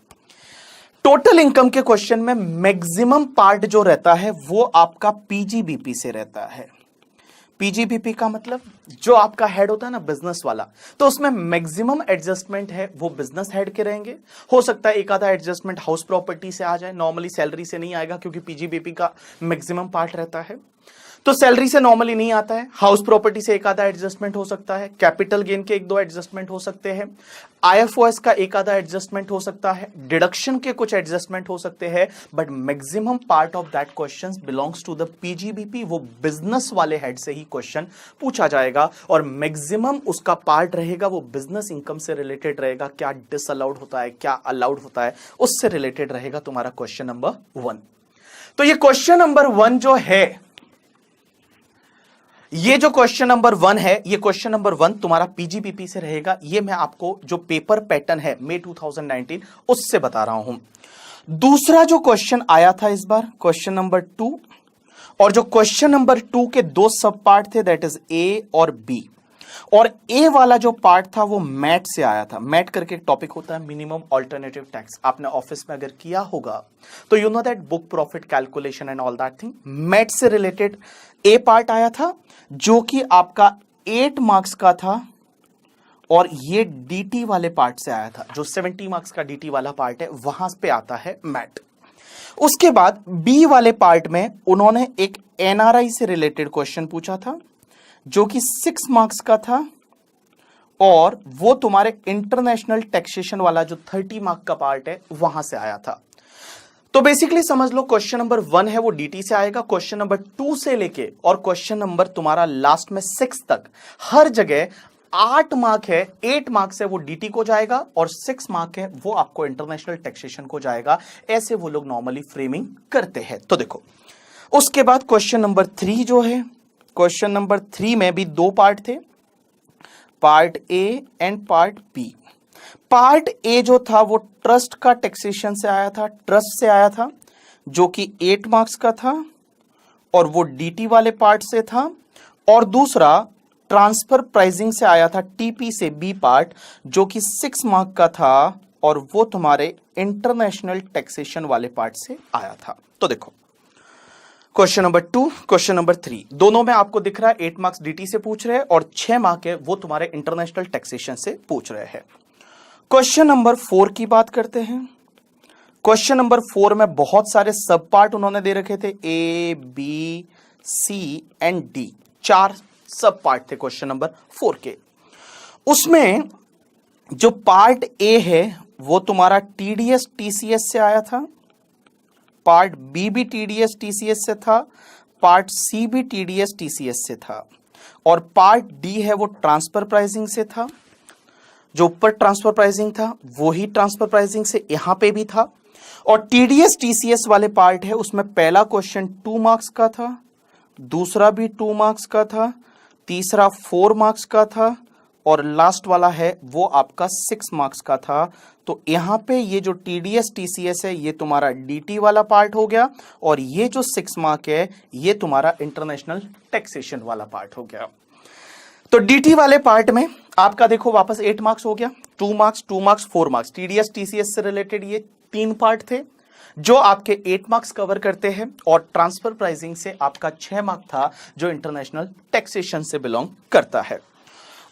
Speaker 1: टोटल इनकम के क्वेश्चन में मैक्सिमम पार्ट जो रहता है वो आपका पीजीबीपी से रहता है। पीजीबीपी का मतलब जो आपका हेड होता है ना बिजनेस वाला, तो उसमें मैक्सिमम एडजस्टमेंट है वो बिजनेस हेड के रहेंगे। हो सकता है एक आधा एडजस्टमेंट हाउस प्रॉपर्टी से आ जाए, नॉर्मली सैलरी से नहीं आएगा क्योंकि पीजीबीपी का मैक्सिमम पार्ट रहता है, तो सैलरी से नॉर्मली नहीं आता है। हाउस प्रॉपर्टी से एक आधा एडजस्टमेंट हो सकता है, कैपिटल गेन के एक दो एडजस्टमेंट हो सकते हैं, आईएफओएस का एक आधा एडजस्टमेंट हो सकता है, डिडक्शन के कुछ एडजस्टमेंट हो सकते हैं, but maximum part of that questions belongs to the PGBP. वो बिजनेस वाले हेड से ही क्वेश्चन पूछा जाएगा और मैक्सिमम उसका पार्ट रहेगा वो बिजनेस इनकम से रिलेटेड रहेगा। क्या डिसअलाउड होता है, क्या अलाउड होता है, उससे रिलेटेड रहेगा तुम्हारा क्वेश्चन नंबर 1। तो ये क्वेश्चन नंबर 1 जो है, ये जो क्वेश्चन नंबर 1 है, ये क्वेश्चन नंबर 1 तुम्हारा पीजीबीपी से रहेगा। ये मैं आपको जो पेपर पैटर्न है मई 2019 उससे बता रहा हूं। दूसरा जो क्वेश्चन आया था इस बार, क्वेश्चन नंबर 2, और जो क्वेश्चन नंबर 2 के दो सब पार्ट थे, दैट इज ए और बी। और ए वाला जो पार्ट था वो मैट से आया था। मैट करके एक टॉपिक होता है, मिनिमम अल्टरनेटिव टैक्स। आपने ऑफिस में अगर किया होगा तो you know that book profit calculation and all that thing. MAT से रिलेटेड ए पार्ट आया था जो कि आपका 8 मार्क्स का था, और ये डीटी वाले पार्ट से आया था, जो 70 मार्क्स का डीटी वाला पार्ट है वहां पे आता है मैट। उसके बाद बी वाले पार्ट में उन्होंने एक एनआरआई से रिलेटेड क्वेश्चन पूछा था जो कि 6 मार्क्स का था, और वो तुम्हारे इंटरनेशनल टैक्सेशन वाला जो 30 मार्क का पार्ट है वहां से आया था। तो बेसिकली समझ लो क्वेश्चन नंबर 1 है वो डीटी से आएगा, क्वेश्चन नंबर 2 से लेके और क्वेश्चन नंबर तुम्हारा लास्ट में 6 तक हर जगह 8 मार्क है, 8 मार्क्स है वो डीटी को जाएगा और 6 मार्क है वो आपको इंटरनेशनल टैक्सेशन को जाएगा। ऐसे वो लोग नॉर्मली फ्रेमिंग करते हैं। तो देखो, उसके बाद क्वेश्चन नंबर 3 जो है, क्वेश्चन नंबर 3 में भी 2 पार्ट थे, part A and part B. Part A जो था वो ट्रस्ट का टैक्सेशन से आया था, ट्रस्ट से आया था, जो कि 8 मार्क्स का था और वो डीटी वाले पार्ट से था। और दूसरा ट्रांसफर प्राइसिंग से आया था, टीपी से बी पार्ट, जो कि 6 मार्क का था और वो तुम्हारे इंटरनेशनल टैक्सेशन वाले पार्ट से आया था। तो देखो, क्वेश्चन नंबर 2, क्वेश्चन नंबर 3 दोनों में आपको दिख रहा है 8 मार्क्स डीटी से पूछ रहे हैं और 6 मार्क है वो तुम्हारे इंटरनेशनल टैक्सेशन से पूछ रहे हैं। क्वेश्चन नंबर 4 की बात करते हैं। क्वेश्चन नंबर 4 में बहुत सारे सब पार्ट उन्होंने दे रखे थे, A B C and D, 4 सब पार्ट थे क्वेश्चन नंबर 4 के। उसमें जो पार्ट ए है वो तुम्हारा टीडीएस टीसीएस से आया था, पार्ट बी भी टीडीएस टीसीएस से था, पार्ट सी भी टीडीएस टीसीएस से था, और पार्ट डी है वो ट्रांसफर प्राइसिंग से था। जो ऊपर ट्रांसफर प्राइसिंग था वही ट्रांसफर प्राइसिंग से यहां पे भी था। और टीडीएस टीसीएस वाले पार्ट है उसमें पहला क्वेश्चन 2 मार्क्स का था, दूसरा भी 2 मार्क्स का था, तीसरा 4 मार्क्स का था, और लास्ट वाला है वो आपका 6 मार्क्स का था। तो यहां पे ये जो टीडीएस टीसीएस है ये तुम्हारा डीटी वाला पार्ट हो गया, और ये जो 6 मार्क है ये तुम्हारा इंटरनेशनल टैक्सेशन वाला पार्ट हो गया। तो डीटी वाले पार्ट में आपका देखो वापस 8 मार्क्स हो गया, 2 marks 2 marks 4 marks. TDS TCS से रिलेटेड ये 3 पार्ट थे जो आपके 8 मार्क्स कवर करते हैं, और ट्रांसफर प्राइसिंग से आपका 6 मार्क था जो इंटरनेशनल टैक्सेशन से बिलोंग करता है।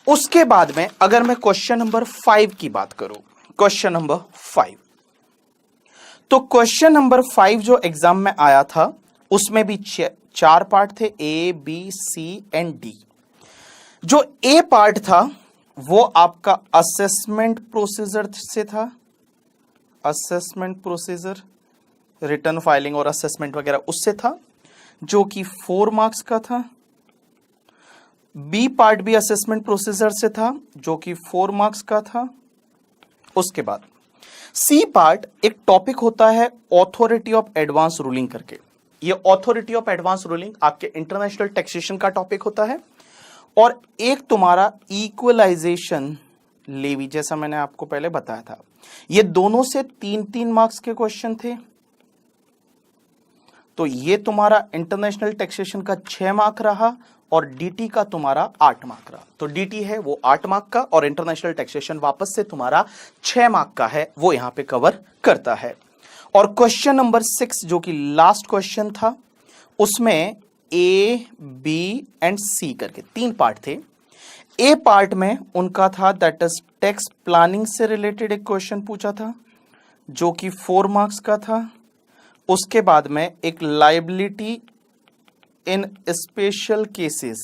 Speaker 1: उसके बाद में अगर मैं क्वेश्चन नंबर 5 की बात करूं, क्वेश्चन नंबर 5, तो क्वेश्चन नंबर 5 जो एग्जाम में आया था उसमें भी 4 पार्ट थे, A B C and D. जो ए पार्ट था वो आपका असेसमेंट प्रोसीजर से था, असेसमेंट प्रोसीजर, रिटर्न फाइलिंग और असेसमेंट वगैरह उससे था, जो कि 4 मार्क्स का था। बी पार्ट भी असेसमेंट प्रोसीजर से था जो कि 4 मार्क्स का था। उसके बाद सी पार्ट एक टॉपिक होता है ऑथोरिटी ऑफ एडवांस रूलिंग करके। ये ऑथोरिटी ऑफ एडवांस रूलिंग आपके इंटरनेशनल टैक्सेशन का टॉपिक होता है, और एक तुम्हारा इक्वलाइजेशन लेवी, जैसा मैंने आपको पहले बताया था। ये दोनों से 3-3 मार्क्स के क्वेश्चन थे। तो ये तुम्हारा इंटरनेशनल टैक्सेशन का 6 मार्क रहा और डीटी का तुम्हारा 8 मार्क रहा। तो डीटी है वो 8 मार्क का और इंटरनेशनल टैक्सेशन वापस से तुम्हारा 6 मार्क का है, वो यहां पे कवर करता है। और क्वेश्चन नंबर 6 जो कि लास्ट क्वेश्चन था उसमें ए बी एंड सी करके 3 पार्ट थे। ए पार्ट में उनका था दैट इज टैक्स प्लानिंग से रिलेटेड एक क्वेश्चन पूछा था जो कि 4 मार्क्स का था। उसके बाद में एक लायबिलिटी इन स्पेशल केसेस,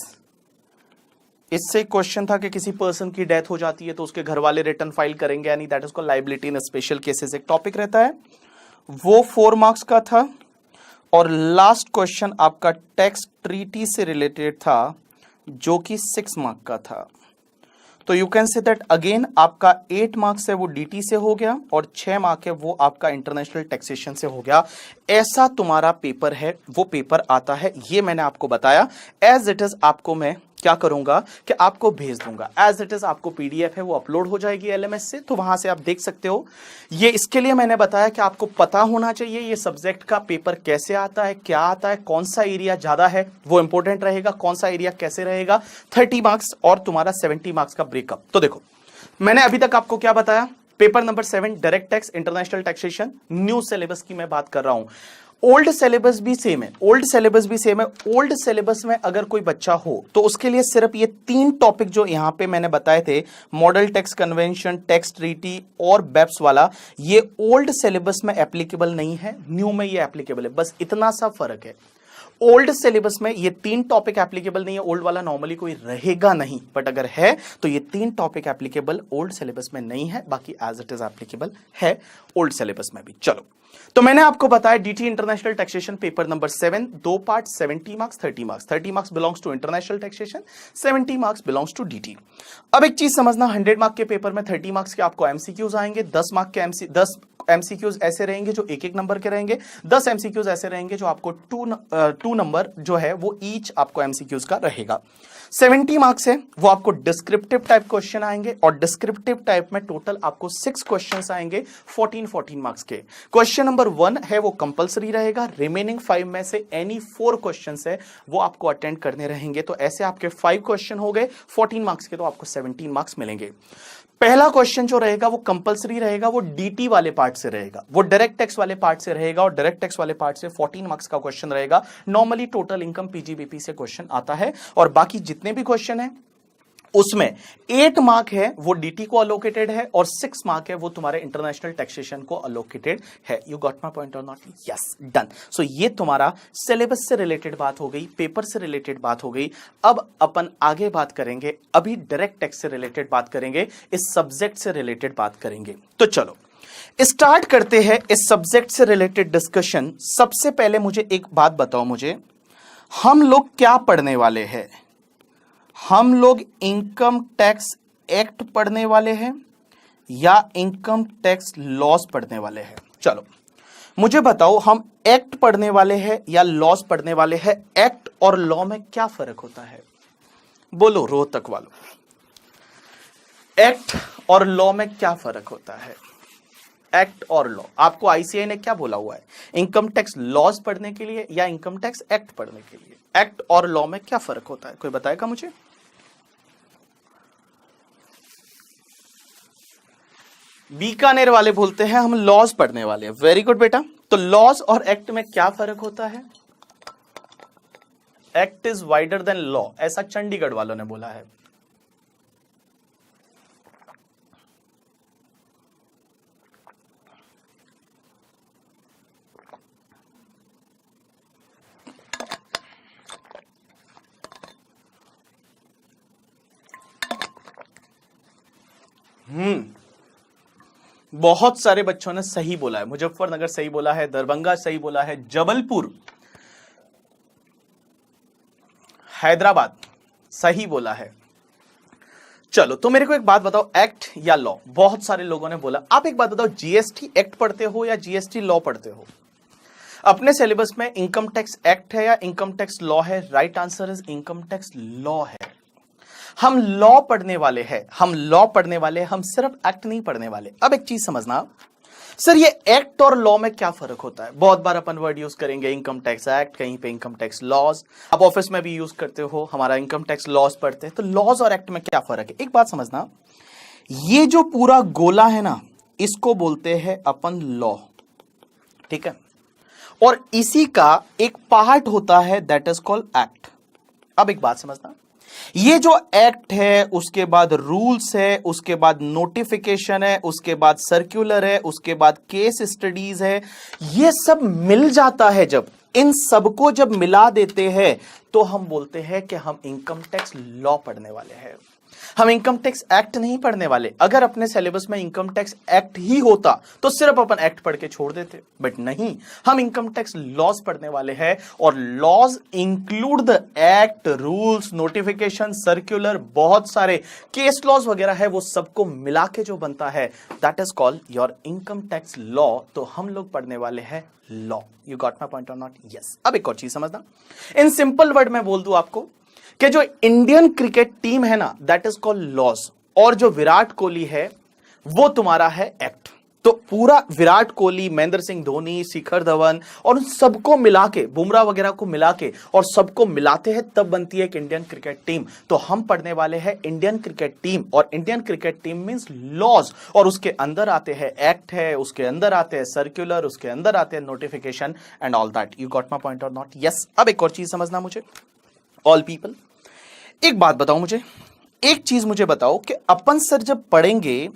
Speaker 1: इससे क्वेश्चन था कि किसी पर्सन की डेथ हो जाती है तो उसके घर वाले रिटर्न फाइल करेंगे, यानी that is called liability in special cases, एक टॉपिक रहता है, वो 4 मार्क्स का था। और लास्ट क्वेश्चन आपका टैक्स ट्रीटी से रिलेटेड था जो कि 6 मार्क का था। तो you can say that again आपका 8 मार्क्स है वो डीटी से हो गया और 6 मार्क है वो आपका इंटरनेशनल टैक्सेशन से हो गया। ऐसा तुम्हारा पेपर है, वो पेपर आता है, ये मैंने आपको बताया। एज इट इज आपको मैं क्या करूंगा कि आपको भेज दूंगा, एज इट इज आपको पीडीएफ है वो अपलोड हो जाएगी एलएमएस से, तो वहां से आप देख सकते हो। ये इसके लिए मैंने बताया कि आपको पता होना चाहिए ये सब्जेक्ट का पेपर कैसे आता है, क्या आता है, कौन सा एरिया ज्यादा है वो इंपॉर्टेंट रहेगा, कौन सा एरिया कैसे रहेगा। 30 मार्क्स और तुम्हारा 70 मार्क्स का ब्रेकअप। तो देखो मैंने अभी तक आपको क्या बताया, paper number 7 direct tax international taxation, new syllabus की मैं बात कर रहा हूं। ओल्ड सिलेबस भी सेम है, ओल्ड सिलेबस भी सेम है। ओल्ड सिलेबस में अगर कोई बच्चा हो तो उसके लिए सिर्फ ये 3 टॉपिक जो यहां पे मैंने बताए थे, model tax convention, tax treaty और बेप्स वाला, ये ओल्ड सिलेबस में एप्लीकेबल नहीं है, न्यू में ये एप्लीकेबल है, बस इतना सा फर्क है। ओल्ड सिलेबस में ये 3 टॉपिक एप्लीकेबल नहीं है, ओल्ड वाला नॉर्मली कोई रहेगा नहीं, बट अगर है तो ये 3 टॉपिक एप्लीकेबल ओल्ड सिलेबस में नहीं है, बाकी एज इट इज एप्लीकेबल है ओल्ड सिलेबस में भी। चलो, तो मैंने आपको बताया DT international taxation paper number 7, 2 part, 70 marks, 30 marks. 30 marks belongs to international taxation, 70 marks belongs to DT. अब एक चीज समझना, 100 मार्क के पेपर में 30 मार्क्स के आपको एमसीक्यूज आएंगे, 10 मार्क के 10 एमसीक्यूज ऐसे रहेंगे जो 1-1 नंबर के रहेंगे, 10 एमसीक्यूज ऐसे रहेंगे जो आपको 2 नंबर जो है वो ईच आपको एमसीक्यूज का रहेगा। 70 मार्क्स है वो आपको डिस्क्रिप्टिव टाइप क्वेश्चन आएंगे और डिस्क्रिप्टिव टाइप में टोटल आपको 6 क्वेश्चंस आएंगे 14 मार्क्स के। क्वेश्चन नंबर 1 है वो कंपलसरी रहेगा, रिमेनिंग 5 में से एनी 4 क्वेश्चंस है वो आपको अटेंड करने रहेंगे। तो ऐसे आपके 5 क्वेश्चन हो गए 14 मार्क्स के, तो आपको 17 मार्क्स मिलेंगे। पहला क्वेश्चन जो रहेगा वो कंपलसरी रहेगा, वो डीटी वाले पार्ट से रहेगा, वो डायरेक्ट टैक्स वाले पार्ट से रहेगा और डायरेक्ट टैक्स वाले पार्ट से 14 मार्क्स का क्वेश्चन रहेगा। नॉर्मली टोटल इनकम पीजीबीपी से क्वेश्चन आता है और बाकी जितने भी क्वेश्चन है उसमें 8 मार्क है वो डीटी को अलोकेटेड है और 6 मार्क है वो तुम्हारे इंटरनेशनल टैक्सेशन को अलोकेटेड है। यू गॉट माय पॉइंट और नॉट? Yes, done. सो ये तुम्हारा सिलेबस से रिलेटेड बात हो गई, पेपर से रिलेटेड बात हो गई। अब अपन आगे बात करेंगे, अभी डायरेक्ट टैक्स से रिलेटेड बात करेंगे, इस सब्जेक्ट से रिलेटेड बात करेंगे। तो चलो स्टार्ट करते हैं इस सब्जेक्ट से रिलेटेड डिस्कशन। सबसे पहले मुझे एक बात बताओ, मुझे हम लोग क्या पढ़ने वाले हैं? हम लोग इनकम टैक्स एक्ट पढ़ने वाले हैं या इनकम टैक्स लॉस पढ़ने वाले हैं? चलो मुझे बताओ, हम एक्ट पढ़ने वाले हैं या लॉस पढ़ने वाले हैं? एक्ट और लॉ में क्या फर्क होता है? बोलो रोहतक वालों, एक्ट और लॉ में क्या फर्क होता है? एक्ट और लॉ, आपको आईसीआई ने क्या बोला हुआ है? इनकम टैक्स लॉस पढ़ने के लिए या इनकम टैक्स एक्ट पढ़ने के लिए? एक्ट और लॉ में क्या फर्क होता है, कोई बताएगा मुझे? बीकानेर वाले बोलते हैं हम लॉज पढ़ने वाले हैं। वेरी गुड बेटा। तो लॉज और एक्ट में क्या फर्क होता है? Act is wider than law, ऐसा चंडीगढ़ वालों ने बोला है। बहुत सारे बच्चों ने सही बोला है, मुजफ्फरनगर सही बोला है, दरभंगा सही बोला है, जबलपुर, हैदराबाद सही बोला है। चलो तो मेरे को एक बात बताओ, एक्ट या लॉ? बहुत सारे लोगों ने बोला। आप एक बात बताओ, जीएसटी एक्ट पढ़ते हो या जीएसटी लॉ पढ़ते हो? अपने सिलेबस में इनकम टैक्स एक्ट है या इनकम टैक्स लॉ है? Right answer is income tax law है। हम लॉ पढ़ने वाले हैं, हम लॉ पढ़ने वाले हैं, हम सिर्फ एक्ट नहीं पढ़ने वाले। अब एक चीज समझना, सर ये एक्ट और लॉ में क्या फर्क होता है? बहुत बार अपन वर्ड यूज करेंगे इनकम टैक्स एक्ट, कहीं पे इनकम टैक्स लॉज, आप ऑफिस में भी यूज करते हो, हमारा इनकम टैक्स लॉज पढ़ते हैं। तो लॉज और एक्ट में क्या फर्क है? एक बात समझना, ये जो पूरा गोला है ना, इसको बोलते हैं अपन लॉ, ठीक है? और इसी का एक पार्ट होता है दैट इज कॉल्ड एक्ट। अब एक बात समझना, ये जो एक्ट है, उसके बाद रूल्स है, उसके बाद नोटिफिकेशन है, उसके बाद सर्कुलर है, उसके बाद केस स्टडीज है, ये सब मिल जाता है। जब इन सबको जब मिला देते हैं तो हम बोलते हैं कि हम इनकम टैक्स लॉ पढ़ने वाले हैं, हम इनकम टैक्स एक्ट नहीं पढ़ने वाले। अगर अपने सिलेबस में इनकम टैक्स एक्ट ही होता तो सिर्फ अपन एक्ट पढ़ के छोड़ देते, बट नहीं, हम इनकम टैक्स लॉज पढ़ने वाले हैं। और laws include the act, rules, notification, circular, बहुत सारे केस लॉज वगैरह है, वो सबको मिला के जो बनता है that is called your income tax law. तो हम लोग पढ़ने वाले हैं law. You got my point और नॉट? यस। अब एक और चीज समझना, इन सिंपल वर्ड में बोल दूं आपको कि जो इंडियन क्रिकेट टीम है ना दैट इज कॉल्ड लॉज, और जो विराट कोहली है वो तुम्हारा है एक्ट। तो पूरा विराट कोहली, महेंद्र सिंह धोनी, शिखर धवन और उन सबको मिला के, बुमराह वगैरह को मिला के और सबको मिलाते हैं तब बनती है एक इंडियन क्रिकेट टीम। तो हम पढ़ने वाले हैं इंडियन क्रिकेट टीम, और Indian cricket team means laws, और उसके अंदर आते हैं एक्ट है, उसके अंदर आते हैं सर्कुलर, उसके अंदर आते हैं notification and all that. You got my point और नॉट? यस। अब एक और चीज समझना मुझे, ऑल पीपल, एक बात बताओ मुझे, एक चीज मुझे बताओ कि अपन सर जब पढ़ेंगे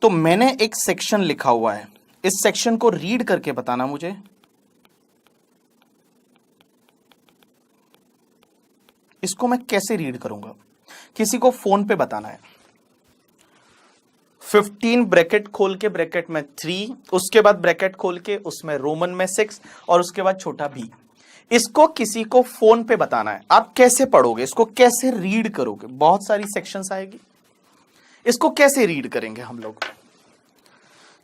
Speaker 1: तो मैंने एक सेक्शन लिखा हुआ है, इस सेक्शन को रीड करके बताना मुझे। इसको मैं कैसे रीड करूंगा, किसी को फोन पे बताना है। 15 ब्रैकेट खोल के, ब्रैकेट में 3, उसके बाद ब्रैकेट खोल के उसमें रोमन में 6 और उसके बाद छोटा b। इसको किसी को फोन पे बताना है। आप कैसे पढ़ोगे इसको, कैसे रीड करोगे? बहुत सारी सेक्शंस आएगी, इसको कैसे रीड करेंगे हम लोग,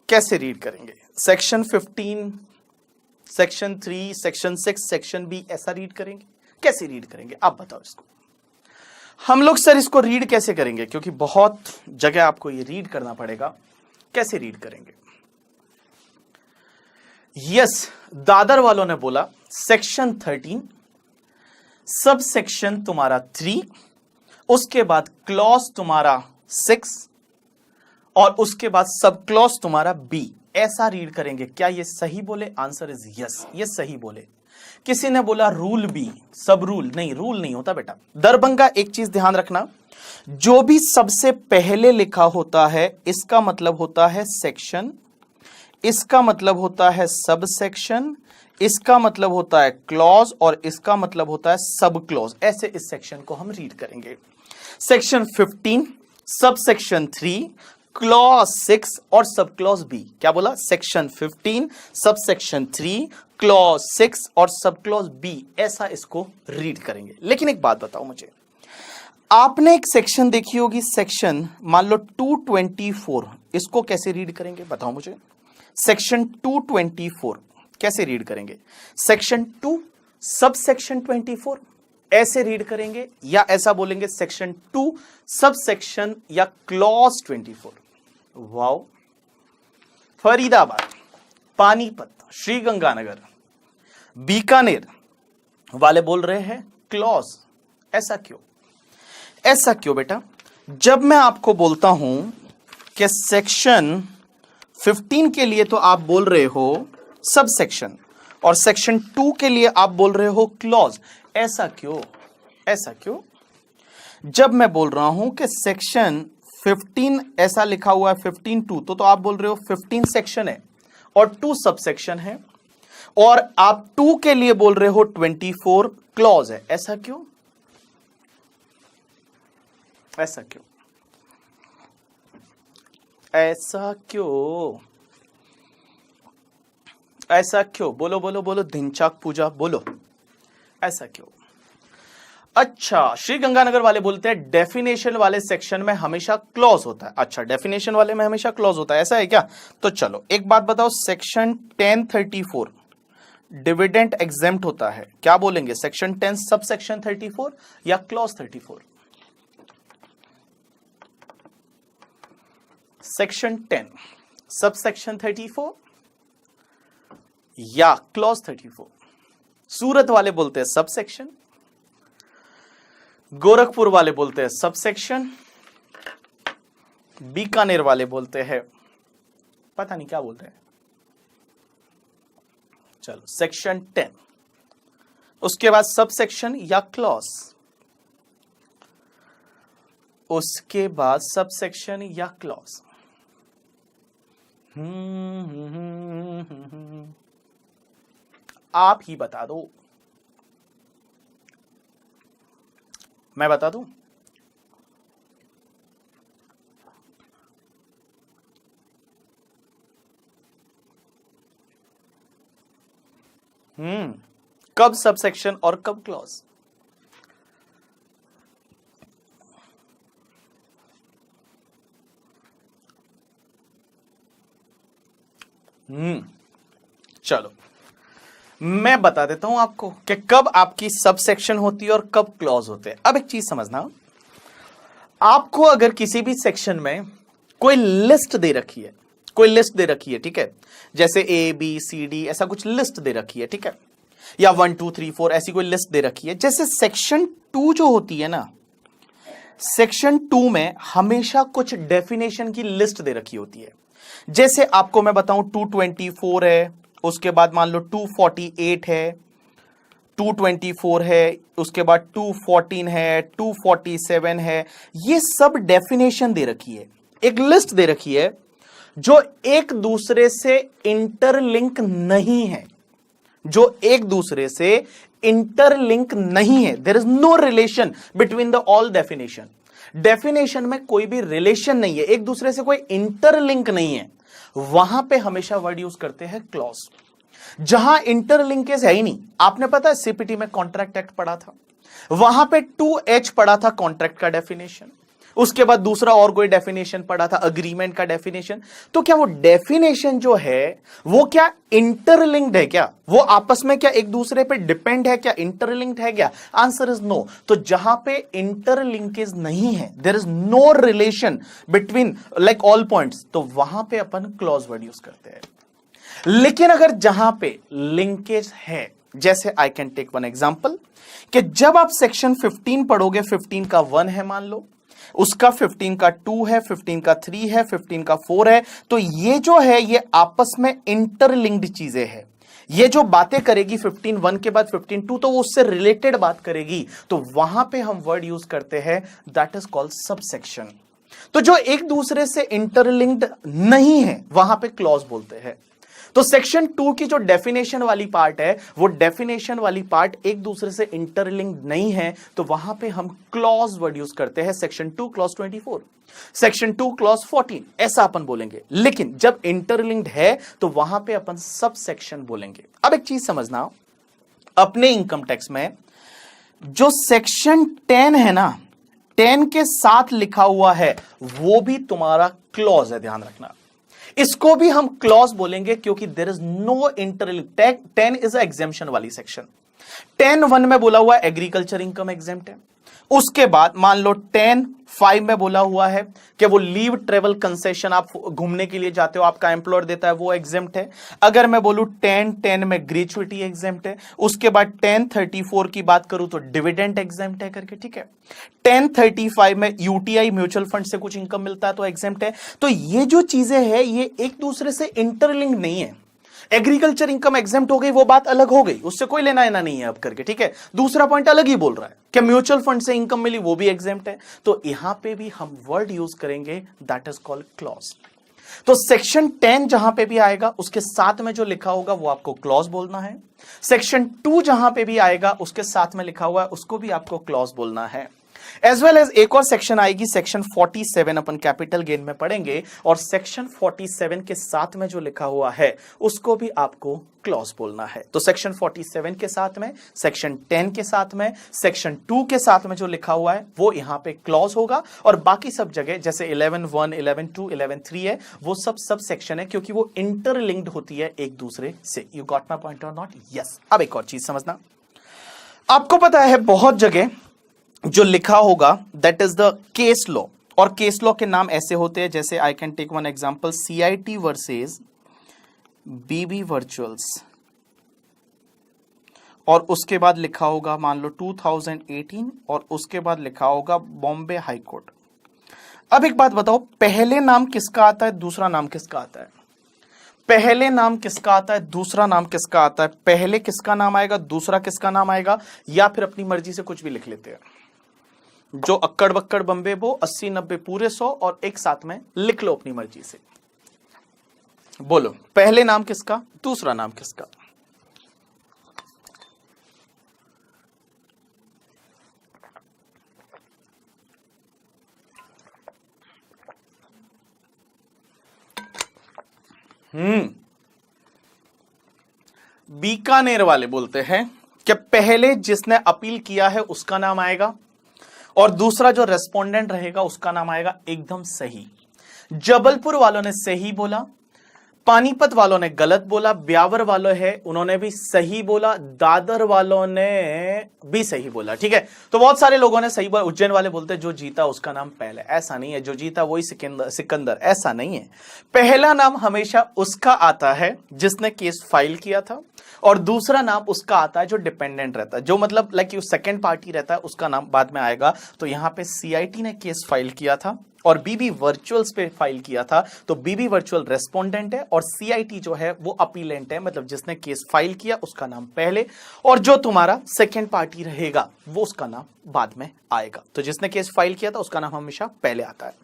Speaker 1: कैसे रीड करेंगे? Section 15, section 3, section 6, section B, ऐसा रीड करेंगे? कैसे रीड करेंगे आप बताओ इसको? हम लोग सर इसको रीड कैसे करेंगे, क्योंकि बहुत जगह आपको ये रीड करना पड़ेगा। कैसे रीड करेंगे? यस, दादर वालों ने बोला सेक्शन 13, सब सेक्शन तुम्हारा 3, उसके बाद क्लॉज तुम्हारा 6 और उसके बाद सब क्लॉज तुम्हारा बी। ऐसा रीड करेंगे। क्या ये सही बोले? आंसर इज यस, ये सही बोले। किसी ने बोला रूल बी, सब रूल नहीं, रूल नहीं होता बेटा। दरभंगा, एक चीज ध्यान रखना, जो भी सबसे पहले लिखा होता है इसका मतलब होता है सेक्शन, इसका मतलब होता है सब सेक्शन, इसका मतलब होता है क्लॉज और इसका मतलब होता है सब क्लॉज। ऐसे इस सेक्शन को हम रीड करेंगे। सेक्शन 15, सब सेक्शन 3, क्लॉज 6 और सब क्लॉज बी। क्या बोला? सेक्शन 15, सब सेक्शन 3, क्लॉज 6 और सब क्लॉज बी। ऐसा इसको रीड करेंगे। लेकिन एक बात बताओ मुझे, आपने एक सेक्शन देखी होगी, सेक्शन मान लो 224, इसको कैसे रीड करेंगे बताओ मुझे? सेक्शन 224 कैसे रीड करेंगे? सेक्शन 2 सब सेक्शन 24 ऐसे रीड करेंगे, या ऐसा बोलेंगे सेक्शन 2 सब सेक्शन या क्लॉज 24? वाओ। फरीदाबाद, पानीपत, श्रीगंगानगर, बीकानेर वाले बोल रहे हैं क्लॉज। ऐसा क्यों? ऐसा क्यों बेटा? जब मैं आपको बोलता हूं कि सेक्शन 15 के लिए तो आप बोल रहे हो सब सेक्शन, और सेक्शन 2 के लिए आप बोल रहे हो क्लॉज। ऐसा क्यों? ऐसा क्यों? जब मैं बोल रहा हूं कि सेक्शन 15 ऐसा लिखा हुआ है 15(2), तो आप बोल रहे हो 15 सेक्शन है और 2 सब सेक्शन है, और आप 2 के लिए बोल रहे हो 24 क्लॉज है। ऐसा क्यों? ऐसा क्यों? ऐसा क्यों? ऐसा क्यों? बोलो बोलो बोलो, धिनचाक पूजा बोलो, ऐसा क्यों? अच्छा, श्री गंगानगर वाले बोलते हैं डेफिनेशन वाले सेक्शन में हमेशा क्लॉज होता है। अच्छा, डेफिनेशन वाले में हमेशा क्लॉज होता है, ऐसा है क्या? तो चलो एक बात बताओ, सेक्शन 1034 डिविडेंड एग्जेम्प्ट होता है, क्या बोलेंगे? सेक्शन 10 सब सेक्शन 34 या क्लॉज 34? सेक्शन 10 सब सेक्शन 34 या क्लॉज 34? सूरत वाले बोलते हैं सब सेक्शन, गोरखपुर वाले बोलते हैं सब सेक्शन, बीकानेर वाले बोलते हैं पता नहीं क्या बोलते हैं। चलो सेक्शन 10, उसके बाद सब सेक्शन या क्लॉज, उसके बाद सब सेक्शन या क्लॉज। आप ही बता दो, मैं बता दूं? कब सब सेक्शन और कब क्लॉज? चलो मैं बता देता हूं आपको कि कब आपकी सब सेक्शन होती है और कब क्लॉज होते हैं। अब एक चीज समझना, आपको अगर किसी भी सेक्शन में कोई लिस्ट दे रखी है, कोई लिस्ट दे रखी है, ठीक है, जैसे ए बी सी डी ऐसा कुछ लिस्ट दे रखी है, ठीक है, या 1 2 3 4 ऐसी कोई लिस्ट दे रखी है। जैसे सेक्शन 2 जो होती है ना, सेक्शन 2 में हमेशा कुछ डेफिनेशन की लिस्ट दे रखी होती है। जैसे आपको मैं बताऊं 224 है, उसके बाद मान लो 248 है, 224 है, उसके बाद 214 है, 247 है, ये सब डेफिनेशन दे रखी है, एक लिस्ट दे रखी है जो एक दूसरे से इंटरलिंक नहीं है, जो एक दूसरे से इंटरलिंक नहीं है। There is no relation between the all definition. Definition में कोई भी रिलेशन नहीं है, एक दूसरे से कोई इंटरलिंक नहीं है, वहां पे हमेशा वर्ड यूज करते हैं क्लॉज। जहां इंटरलिंकेज है ही नहीं, आपने पता है सीपीटी में कॉन्ट्रैक्ट एक्ट पढ़ा था, वहां पे 2H पढ़ा था कॉन्ट्रैक्ट का डेफिनेशन, उसके बाद दूसरा और कोई डेफिनेशन पढ़ा था अग्रीमेंट का डेफिनेशन। तो क्या वो डेफिनेशन जो है वो क्या इंटरलिंक्ड है? क्या वो आपस में क्या एक दूसरे पे डिपेंड है? क्या इंटरलिंक्ड है? क्या आंसर इज नो। तो जहां पे इंटरलिंकेज नहीं है, there is no relation between like all points, तो वहां पे अपन क्लॉज वर्ड यूज करते हैं। लेकिन अगर जहां पे लिंकेज है, जैसे I can take one example, कि जब आप सेक्शन 15 पढ़ोगे, 15 का 1 है मान लो, उसका 15 का 2 है, 15 का 3 है, 15 का 4 है, तो ये जो है ये आपस में इंटरलिंक्ड चीजें हैं। ये जो बातें करेगी 15 1 के बाद 15 2, तो वो उससे रिलेटेड बात करेगी, तो वहां पे हम वर्ड यूज करते हैं दैट इज कॉल्ड सबसेक्शन। तो जो एक दूसरे से इंटरलिंक्ड नहीं है वहां पे क्लॉज बोलते हैं। तो सेक्शन 2 की जो डेफिनेशन वाली पार्ट है, वो डेफिनेशन वाली पार्ट एक दूसरे से इंटरलिंक्ड नहीं है, तो वहां पे हम क्लॉज वर्ड यूज करते हैं। सेक्शन 2 क्लॉज 24, सेक्शन 2 क्लॉज 14 ऐसा अपन बोलेंगे। लेकिन जब इंटरलिंक्ड है तो वहां पे अपन सब सेक्शन बोलेंगे। अब एक चीज समझना, अपने इनकम टैक्स में जो सेक्शन 10 है ना, 10 के साथ लिखा हुआ है वो भी तुम्हारा क्लॉज है, ध्यान रखना। इसको भी हम क्लॉज बोलेंगे क्योंकि there is no interlink. 10 is exemption वाली सेक्शन। 10(1) में बोला हुआ एग्रीकल्चर इनकम एग्जेम्प्ट है। उसके बाद मान लो 10(5) में बोला हुआ है कि वो लीव ट्रेवल कंसेशन, आप घूमने के लिए जाते हो, आपका एम्प्लॉयर देता है, वो एग्जेम्प्ट है। अगर मैं बोलूं 10(10) में ग्रेचुइटी एग्जेम्प्ट है। उसके बाद 10(34) की बात करूं तो डिविडेंड एग्जेम्प्ट है करके, ठीक है। 10(35) में यूटीआई म्यूचुअल फंड से कुछ इनकम मिलता है तो एग्जेम्प्ट है। तो ये जो चीजें हैं ये एक दूसरे से इंटरलिंक नहीं है। एग्रीकल्चर इनकम एग्जेम्प्ट हो गई, वो बात अलग हो गई, उससे कोई लेना देना नहीं है अब करके, ठीक है। दूसरा पॉइंट अलग ही बोल रहा है कि म्यूचुअल फंड से इनकम मिली, वो भी एग्जेम्प्ट है। तो यहां पे भी हम वर्ड यूज करेंगे दैट इज कॉल्ड क्लॉज। तो सेक्शन 10 जहां पे भी आएगा उसके साथ में जो लिखा होगा वो आपको क्लॉज बोलना है। सेक्शन 2 जहां पे भी आएगा उसके साथ में लिखा हुआ है उसको भी आपको क्लॉज बोलना है। एज वेल एज एक और सेक्शन आएगी, सेक्शन 47 अपन कैपिटल गेन में पढ़ेंगे, और सेक्शन 47 के साथ में जो लिखा हुआ है उसको भी आपको क्लॉज बोलना है। तो सेक्शन 47 के साथ में, सेक्शन 10 के साथ में, सेक्शन 2 के साथ में जो लिखा हुआ है वो यहां पे क्लॉज होगा, और बाकी सब जगह जैसे 11(1), 11(2), 11(3) है वो सब सेक्शन है क्योंकि वो इंटरलिंक्ड होती है एक दूसरे से। यू गॉट माय पॉइंट और नॉट? यस। अब एक और चीज समझना, आपको पता है बहुत जगह जो लिखा होगा that is the case law, और केस लॉ के नाम ऐसे होते हैं, जैसे I can take one example, CIT versus BB virtuals, और उसके बाद लिखा होगा मान लो 2018, और उसके बाद लिखा होगा बॉम्बे हाई कोर्ट। अब एक बात बताओ, पहले नाम किसका आता है, दूसरा नाम किसका आता है? पहले नाम किसका आता है, दूसरा नाम किसका आता है, पहले किसका नाम आएगा, दूसरा किसका नाम आएगा, या फिर अपनी मर्जी से कुछ भी लिख लेते हैं। जो अक्कड़ बक्कड़ बम्बे बो 80 90 पूरे 100 और एक साथ में लिख लो अपनी मर्जी से। बोलो पहले नाम किसका, दूसरा नाम किसका। बीकानेर वाले बोलते हैं कि पहले जिसने अपील किया है उसका नाम आएगा और दूसरा जो रेस्पोंडेंट रहेगा उसका नाम आएगा। एकदम सही। जबलपुर वालों ने सही बोला, पानीपत वालों ने गलत बोला, ब्यावर वालों है उन्होंने भी सही बोला, दादर वालों ने भी सही बोला। ठीक है, तो बहुत सारे लोगों ने सही बोला। उज्जैन वाले बोलते जो जीता उसका नाम पहले, ऐसा नहीं है, जो जीता वही सिकंदर, ऐसा नहीं है। पहला नाम हमेशा उसका आता है जिसने केस फाइल किया था और दूसरा नाम उसका आता है जो डिपेंडेंट रहता है, जो मतलब लाइक सेकंड पार्टी रहता है, उसका नाम बाद में आएगा। तो यहां पे सीआईटी ने केस फाइल किया था और बीबी वर्चुअल्स पे फाइल किया था, तो बीबी वर्चुअल रेस्पोंडेंट है और सीआईटी जो है वो अपीलेंट है, मतलब जिसने केस फाइल किया उसका नाम पहले और जो तुम्हारा सेकंड पार्टी रहेगा वो उसका नाम बाद में आएगा। तो जिसने केस फाइल किया था उसका नाम हमेशा पहले आता है।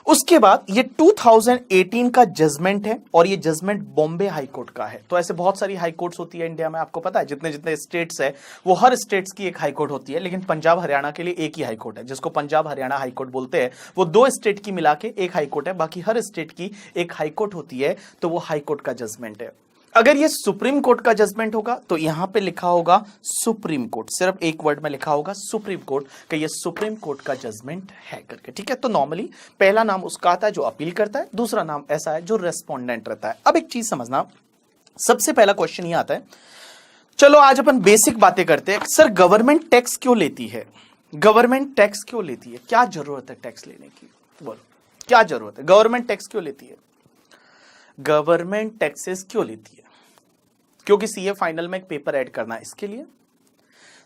Speaker 1: उसके बाद ये 2018 का जजमेंट है और ये जजमेंट बॉम्बे हाई कोर्ट का है। तो ऐसे बहुत सारी हाई कोर्ट्स होती है इंडिया में, आपको पता है जितने जितने स्टेट्स है वो हर स्टेट्स की एक हाई कोर्ट होती है, लेकिन पंजाब हरियाणा के लिए एक ही हाई कोर्ट है जिसको पंजाब हरियाणा हाई कोर्ट बोलते हैं। वो 2 स्टेट की मिला के एक हाई कोर्ट है, बाकी हर स्टेट की एक हाई कोर्ट होती है, तो वो हाई कोर्ट का जजमेंट है। अगर ये सुप्रीम कोर्ट का जजमेंट होगा तो यहां पे लिखा होगा सुप्रीम कोर्ट, सिर्फ एक वर्ड में लिखा होगा सुप्रीम कोर्ट कि ये सुप्रीम कोर्ट का जजमेंट है करके। ठीक है, तो नॉर्मली पहला नाम उसका आता है जो अपील करता है, दूसरा नाम ऐसा है जो रेस्पोंडेंट रहता है। अब एक चीज समझना, सबसे पहला क्वेश्चन ये आता है, चलो आज अपन बेसिक बातें करते हैं। सर गवर्नमेंट टैक्स क्यों लेती है, गवर्नमेंट टैक्स क्यों लेती है, क्या जरूरत है टैक्स लेने की, बोलो क्या जरूरत है, गवर्नमेंट टैक्स क्यों लेती है, गवर्नमेंट टैक्सेस क्यों लेती है? क्योंकि सीए फाइनल में एक पेपर ऐड करना है, इसके लिए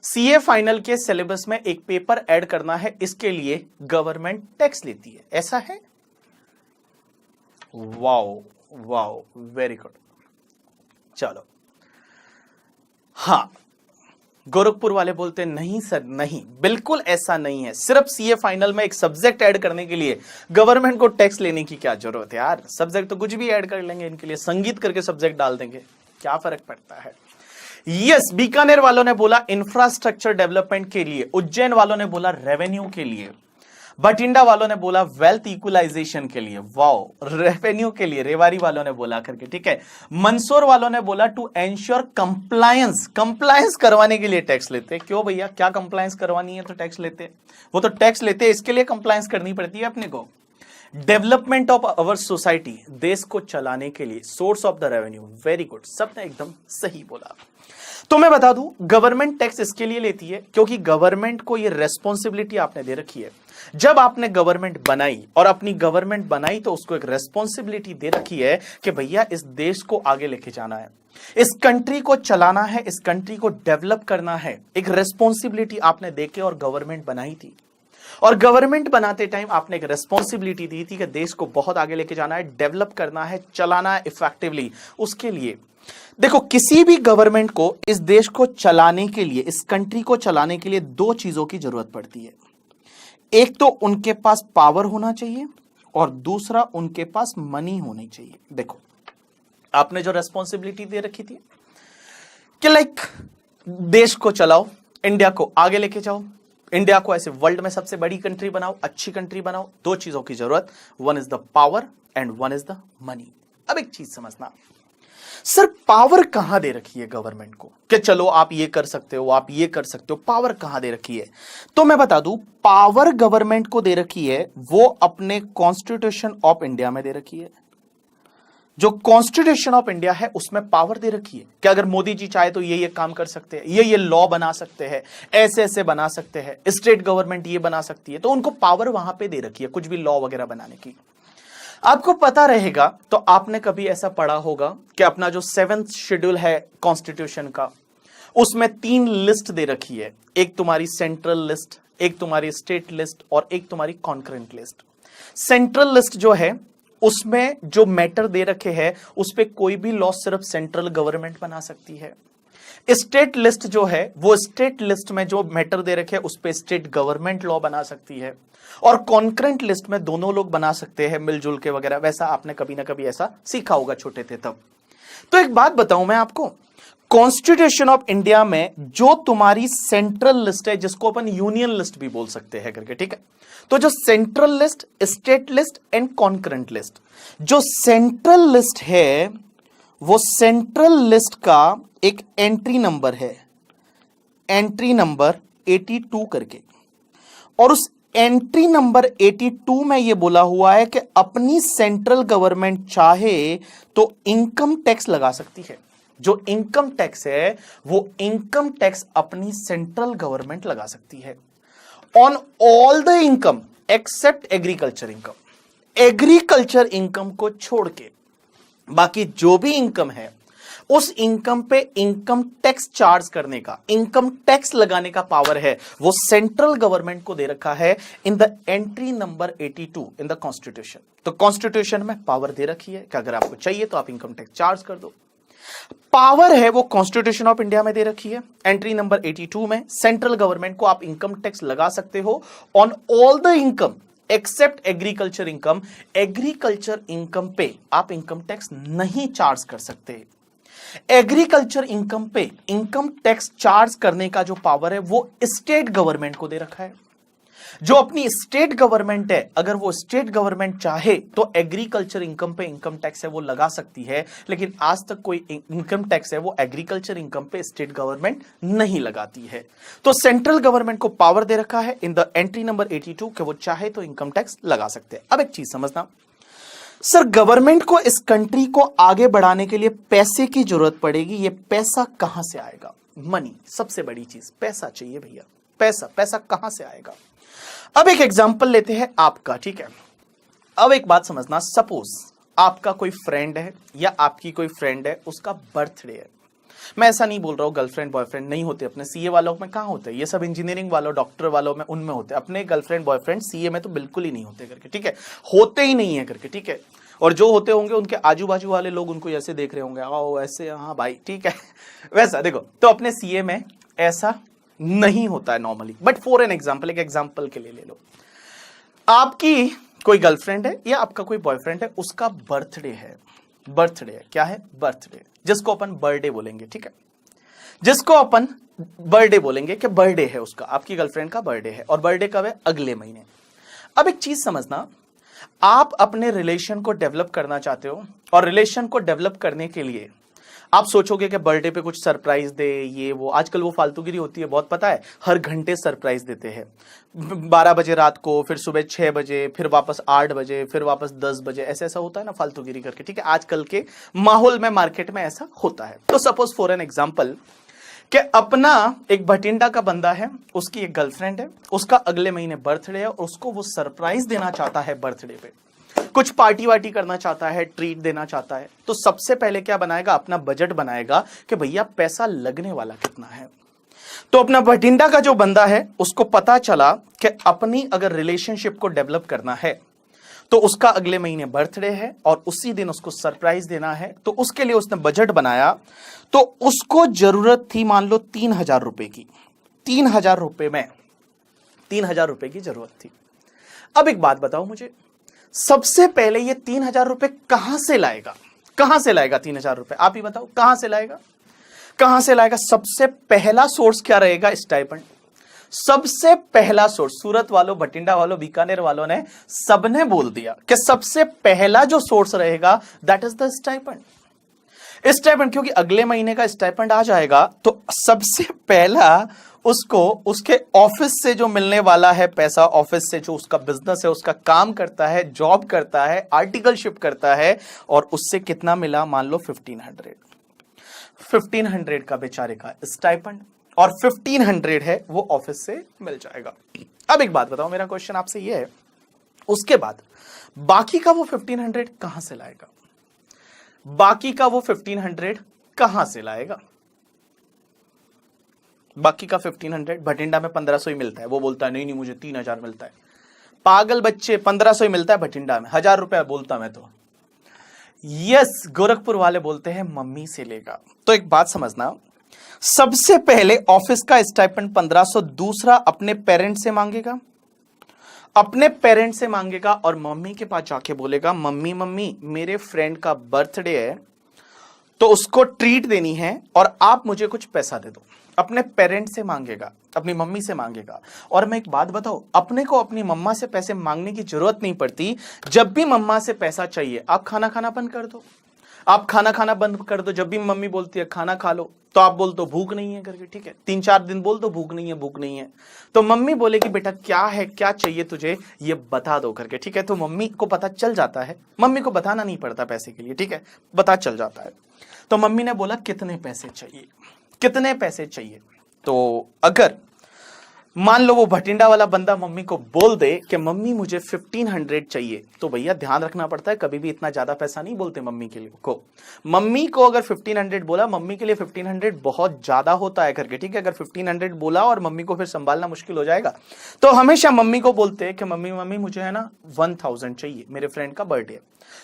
Speaker 1: सीए फाइनल के सिलेबस में एक पेपर ऐड करना है, इसके लिए गवर्नमेंट टैक्स लेती है, ऐसा है। Wow wow, very good. चलो हाँ, गोरखपुर वाले बोलते हैं नहीं सर नहीं, बिल्कुल ऐसा नहीं है। सिर्फ सीए फाइनल में एक सब्जेक्ट ऐड करने के लिए गवर्नमेंट को टैक्स लेने की क्या जरूरत है यार, सब्जेक्ट तो कुछ भी ऐड कर लेंगे इनके लिए, संगीत करके सब्जेक्ट डाल देंगे, क्या फर्क पड़ता है। यस, बीकानेर वालों ने बोला इंफ्रास्ट्रक्चर डेवलपमेंट के लिए, उज्जैन वालों ने बोला रेवेन्यू के लिए, बठिंडा वालों ने बोला वेल्थ इक्वलाइजेशन के लिए, वाओ रेवेन्यू के लिए रेवाड़ी वालों ने बोला करके। ठीक है, मंदसौर वालों ने बोला टू एंश्योर कंप्लायंस, कंप्लायंस करवाने के लिए टैक्स लेते। क्यों भैया, क्या कंप्लायंस करवानी है तो टैक्स लेते, वो तो टैक्स लेते इसके लिए कंप्लायंस करनी पड़ती है अपने को। डेवलपमेंट ऑफ अवर सोसाइटी, देश को चलाने के लिए, source of the revenue, very good, सबने एकदम सही बोला। तो मैं बता दूं गवर्नमेंट टैक्स इसके लिए लेती है क्योंकि गवर्नमेंट को ये रेस्पॉन्सिबिलिटी आपने दे रखी है। जब आपने गवर्नमेंट बनाई और अपनी गवर्नमेंट बनाई तो उसको एक रेस्पॉन्सिबिलिटी दे रखी है कि भैया इस देश को आगे लेके जाना है, इस कंट्री को चलाना है, इस कंट्री को डेवलप करना है। एक रेस्पॉन्सिबिलिटी आपने देके और गवर्नमेंट बनाई थी, और गवर्नमेंट बनाते टाइम आपने एक रेस्पॉन्सिबिलिटी दी थी कि देश को बहुत आगे लेके जाना है, डेवलप करना है, चलाना है इफेक्टिवली। उसके लिए देखो, किसी भी गवर्नमेंट को इस देश को चलाने के लिए, इस कंट्री को चलाने के लिए 2 चीजों की जरूरत पड़ती है। एक तो उनके पास पावर होना चाहिए और दूसरा उनके पास मनी होनी चाहिए। देखो, आपने जो रेस्पॉन्सिबिलिटी दे रखी थी कि लाइक देश को चलाओ, इंडिया को आगे लेके जाओ, इंडिया को ऐसे वर्ल्ड में सबसे बड़ी कंट्री बनाओ, अच्छी कंट्री बनाओ, 2 चीजों की जरूरत, one is the power and one is the money. अब एक चीज समझना, सर पावर कहां दे रखी है गवर्नमेंट को कि चलो आप ये कर सकते हो, आप ये कर सकते हो, पावर कहां दे रखी है? तो मैं बता दूं, पावर गवर्नमेंट को दे रखी है वो अपने कॉन्स्टिट्यूशन ऑफ इंडिया में दे रखी है। जो कॉन्स्टिट्यूशन ऑफ इंडिया है उसमें पावर दे रखी है कि अगर मोदी जी चाहे तो ये काम कर सकते हैं, ये लॉ बना सकते हैं, ऐसे ऐसे बना सकते हैं, स्टेट गवर्नमेंट ये बना सकती है, तो उनको पावर वहां पे दे रखी है कुछ भी लॉ वगैरह बनाने की। आपको पता रहेगा तो आपने कभी ऐसा पढ़ा होगा कि अपना जो 7th शेड्यूल है कॉन्स्टिट्यूशन का, उसमें 3 लिस्ट दे रखी है, एक तुम्हारी सेंट्रल लिस्ट, एक तुम्हारी स्टेट लिस्ट और एक तुम्हारी कॉन्करेंट लिस्ट। सेंट्रल लिस्ट जो है उसमें जो मैटर दे रखे हैं उस पे कोई भी लॉ सिर्फ सेंट्रल गवर्नमेंट बना सकती है। स्टेट लिस्ट जो है वो स्टेट लिस्ट में जो मैटर दे रखे हैं उस पे स्टेट गवर्नमेंट लॉ बना सकती है, और कॉन्करेंट लिस्ट में दोनों लोग बना सकते हैं मिलजुल के वगैरह। वैसा आपने कभी ना कभी ऐसा सीखा होगा छोटे थे तब। तो एक बात बताऊं मैं आपको, कॉन्स्टिट्यूशन ऑफ इंडिया में जो तुम्हारी सेंट्रल लिस्ट है, जिसको अपन यूनियन लिस्ट भी बोल सकते हैं करके, ठीक है, तो जो central list, state list and concurrent list, जो सेंट्रल लिस्ट है वो सेंट्रल लिस्ट का एक एंट्री नंबर है, एंट्री नंबर 82 करके, और उस एंट्री नंबर 82 में यह बोला हुआ है कि अपनी सेंट्रल गवर्नमेंट चाहे तो इनकम टैक्स लगा सकती है। जो इनकम टैक्स है वो इनकम टैक्स अपनी सेंट्रल गवर्नमेंट लगा सकती है on all the income except agriculture income. Agriculture income को छोड़ के बाकी जो भी इनकम है उस इनकम पे इनकम टैक्स चार्ज करने का, इनकम टैक्स लगाने का पावर है वो सेंट्रल गवर्नमेंट को दे रखा है in the entry number 82 in the constitution. तो कॉन्स्टिट्यूशन में पावर दे रखी है कि अगर आपको चाहिए तो आप इनकम टैक्स चार्ज कर दो। पावर है वो कॉन्स्टिट्यूशन ऑफ इंडिया में दे रखी है, एंट्री नंबर 82 में सेंट्रल गवर्नमेंट को आप इनकम टैक्स लगा सकते हो on all the income except agriculture income. Agriculture income पे आप इनकम टैक्स नहीं चार्ज कर सकते। एग्रीकल्चर इनकम पे इनकम टैक्स चार्ज करने का जो पावर है वो स्टेट गवर्नमेंट को दे रखा है। जो अपनी स्टेट गवर्नमेंट है, अगर वो स्टेट गवर्नमेंट चाहे तो एग्रीकल्चर इनकम पे इनकम टैक्स है वो लगा सकती है, लेकिन आज तक कोई इनकम टैक्स है वो एग्रीकल्चर इनकम पे स्टेट गवर्नमेंट नहीं लगाती है। तो सेंट्रल गवर्नमेंट को पावर दे रखा है इन द एंट्री नंबर 82 कि वो चाहे तो इनकम टैक्स लगा सकते हैं। अब एक चीज समझना सर, गवर्नमेंट को इस कंट्री को आगे बढ़ाने के लिए पैसे की जरूरत पड़ेगी। ये पैसा कहां से आएगा? मनी, सबसे बड़ी चीज पैसा चाहिए भैया। पैसा, पैसा कहां से आएगा? अब एक एग्जांपल लेते हैं आपका, ठीक है। अब एक बात समझना, सपोज आपका कोई फ्रेंड है या आपकी कोई फ्रेंड है, उसका बर्थडे है। मैं ऐसा नहीं बोल रहा हूं गर्लफ्रेंड बॉयफ्रेंड नहीं होते, अपने सीए वालों में कहां होते हैं ये सब, इंजीनियरिंग वालों डॉक्टर वालों में उनमें होते हैं। अपने गर्लफ्रेंड बॉयफ्रेंड सीए में तो बिल्कुल ही नहीं होते करके, ठीक है, होते ही नहीं है करके, ठीक है। और जो होते होंगे उनके आजू बाजू वाले लोग उनको ऐसे देख रहे होंगे, आओ ऐसे, हाँ भाई ठीक है वैसा देखो, तो अपने सीए में ऐसा नहीं होता है normally. But for an example, एक एग्जाम्पल के लिए ले लो, आपकी कोई गर्लफ्रेंड है या आपका कोई बॉयफ्रेंड है, उसका बर्थडे है। बर्थडे है, क्या है? बर्थडे, जिसको अपन बर्थडे बोलेंगे, ठीक है, जिसको अपन बर्थडे बोलेंगे कि बर्थडे है उसका, आपकी गर्लफ्रेंड का बर्थडे है, और बर्थडे कब है? अगले महीने। अब एक चीज समझना, आप अपने रिलेशन को डेवलप करना चाहते हो, और रिलेशन को डेवलप करने के लिए आप सोचोगे कि बर्थडे पे कुछ सरप्राइज दे, ये वो। आजकल वो फालतूगिरी होती है बहुत, पता है, हर घंटे सरप्राइज देते हैं। 12 बजे रात को, फिर सुबह 6 बजे, फिर वापस 8 बजे, फिर वापस 10 बजे, ऐसा ऐसा होता है ना फालतूगिरी करके, ठीक है। आजकल के माहौल में, मार्केट में ऐसा होता है। तो सपोज फॉर एन एग्जाम्पल कि अपना एक भटिंडा का बंदा है, उसकी एक गर्लफ्रेंड है, उसका अगले महीने बर्थडे है, और उसको वो सरप्राइज देना चाहता है बर्थडे पे, कुछ पार्टी वार्टी करना चाहता है, ट्रीट देना चाहता है। तो सबसे पहले क्या बनाएगा? अपना बजट बनाएगा कि भैया पैसा लगने वाला कितना है। तो अपना भटिंडा का जो बंदा है उसको पता चला कि अपनी अगर रिलेशनशिप को डेवलप करना है तो उसका अगले महीने बर्थडे है और उसी दिन उसको सरप्राइज देना है, तो उसके लिए उसने बजट बनाया। तो उसको जरूरत थी मान लो 3,000 रुपए की, 3,000 रुपए में 3,000 रुपए की जरूरत थी। अब एक बात बताओ मुझे, सबसे पहले ये 3,000 रुपए कहां से लाएगा? कहां से लाएगा 3,000 रुपए? आप ही बताओ, कहां से लाएगा? कहां से लाएगा? सबसे पहला सोर्स क्या रहेगा? स्टाइपेंड। सबसे पहला सोर्स, सूरत वालों, भटिंडा वालों, बीकानेर वालों ने सबने बोल दिया कि सबसे पहला जो सोर्स रहेगा that is the stipend. Stipend, क्योंकि अगले महीने का स्टाइपेंड आ जाएगा तो सबसे पहला उसको उसके ऑफिस से जो मिलने वाला है पैसा, ऑफिस से जो उसका बिजनेस है, उसका काम करता है, जॉब करता है, आर्टिकलशिप करता है, और उससे कितना मिला? मान लो 1500 का बेचारे का स्टाइपेंड, और 1500 है वो ऑफिस से मिल जाएगा। अब एक बात बताओ, मेरा क्वेश्चन आपसे ये है, उसके बाद बाकी का वो 1500 कहां से लाएगा? बाकी का वो 1500 कहां से लाएगा? बाकी का 1500, भटिंडा में 1500 ही मिलता है, वो बोलता है नहीं नहीं मुझे 3,000 मिलता है। पागल बच्चे 1500 ही मिलता है बठिंडा में, 1000 रुपया बोलता मैं तो। यस, गोरखपुर वाले बोलते हैं मम्मी से लेगा। तो एक बात समझना, सबसे पहले ऑफिस का स्टाइपेंड 1500 दूसरा अपने पेरेंट से मांगेगा, अपने पेरेंट से मांगेगा और मम्मी के पास जाके बोलेगा मम्मी मम्मी मेरे फ्रेंड का बर्थडे है तो उसको ट्रीट देनी है और आप मुझे कुछ पैसा दे दो। अपने पेरेंट से मांगेगा, अपनी मम्मी से मांगेगा। और मैं एक बात बताऊं, अपने को अपनी मम्मा से पैसे मांगने की जरूरत नहीं पड़ती। जब भी मम्मा से पैसा चाहिए आप खाना खाना बंद कर दो, आप खाना खाना बंद कर दो। जब भी मम्मी बोलती है खाना खा लो तो आप बोल दो भूख नहीं है करके, ठीक है। 3-4 दिन बोल दो भूख नहीं है, भूख नहीं है। तो मम्मी बोलेगी बेटा क्या है, क्या चाहिए तुझे, ये बता दो करके, ठीक है। तो मम्मी को पता चल जाता है, मम्मी को बताना नहीं पड़ता पैसे के लिए, ठीक है, पता चल जाता है। तो मम्मी ने बोला कितने पैसे चाहिए, कितने पैसे चाहिए। तो अगर मान लो वो भटिंडा वाला बंदा मम्मी को बोल दे कि मम्मी मुझे 1500 चाहिए, तो भैया ध्यान रखना पड़ता है, कभी भी इतना ज्यादा पैसा नहीं बोलते मम्मी के लिए को। मम्मी को अगर 1500 बोला, मम्मी के लिए 1500 बहुत ज्यादा होता है करके, ठीक है। अगर 1500 बोला और मम्मी को फिर संभालना मुश्किल हो जाएगा, तो हमेशा मम्मी को बोलते हैं कि मम्मी मम्मी मुझे है ना 1000 चाहिए, मेरे फ्रेंड का बर्थडे है।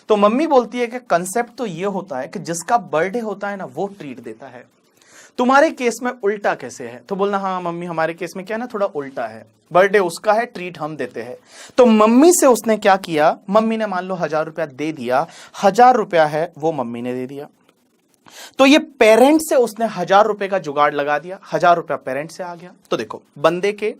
Speaker 1: तो मम्मी बोलती है कि कंसेप्ट तो ये होता है कि जिसका बर्थडे होता है ना वो ट्रीट देता है। तुम्हारे केस में उल्टा कैसे है? तो बोलना हाँ मम्मी हमारे केस में क्या है ना थोड़ा उल्टा है, बर्थडे उसका है, ट्रीट हम देते हैं। तो मम्मी से उसने क्या किया, मम्मी ने मान लो 1000 रुपया दे दिया, 1000 रुपया है वो मम्मी ने दे दिया। तो ये पेरेंट से उसने 1000 रुपए का जुगाड़ लगा दिया, 1000 रुपया पेरेंट से आ गया। तो देखो बंदे के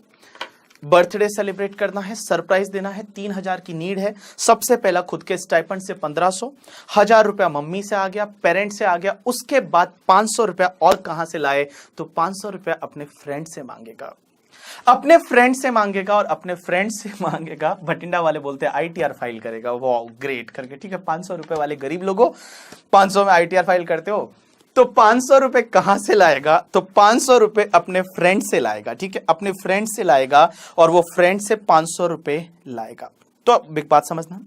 Speaker 1: बर्थडे सेलिब्रेट करना है, सरप्राइज देना है, 3000 की नीड है। सबसे पहला खुद के स्टाइपेंड से 1500, 1000 रुपया मम्मी से आ गया, पेरेंट से आ गया। उसके बाद 500 रुपया और कहां से लाए, तो 500 रुपया अपने फ्रेंड से मांगेगा, अपने फ्रेंड से मांगेगा और अपने फ्रेंड से मांगेगा। भटिंडा वाले बोलते हैं आईटीआर फाइल करेगा, वाह ग्रेट करके, ठीक है। 500 रुपए वाले गरीब लोगों, 500 में आईटीआर फाइल करते हो। तो 500 रुपए कहां से लाएगा, तो 500 रुपए अपने फ्रेंड से लाएगा, ठीक है, अपने फ्रेंड से लाएगा और वो फ्रेंड से 500 रुपए लाएगा। तो एक बात समझना,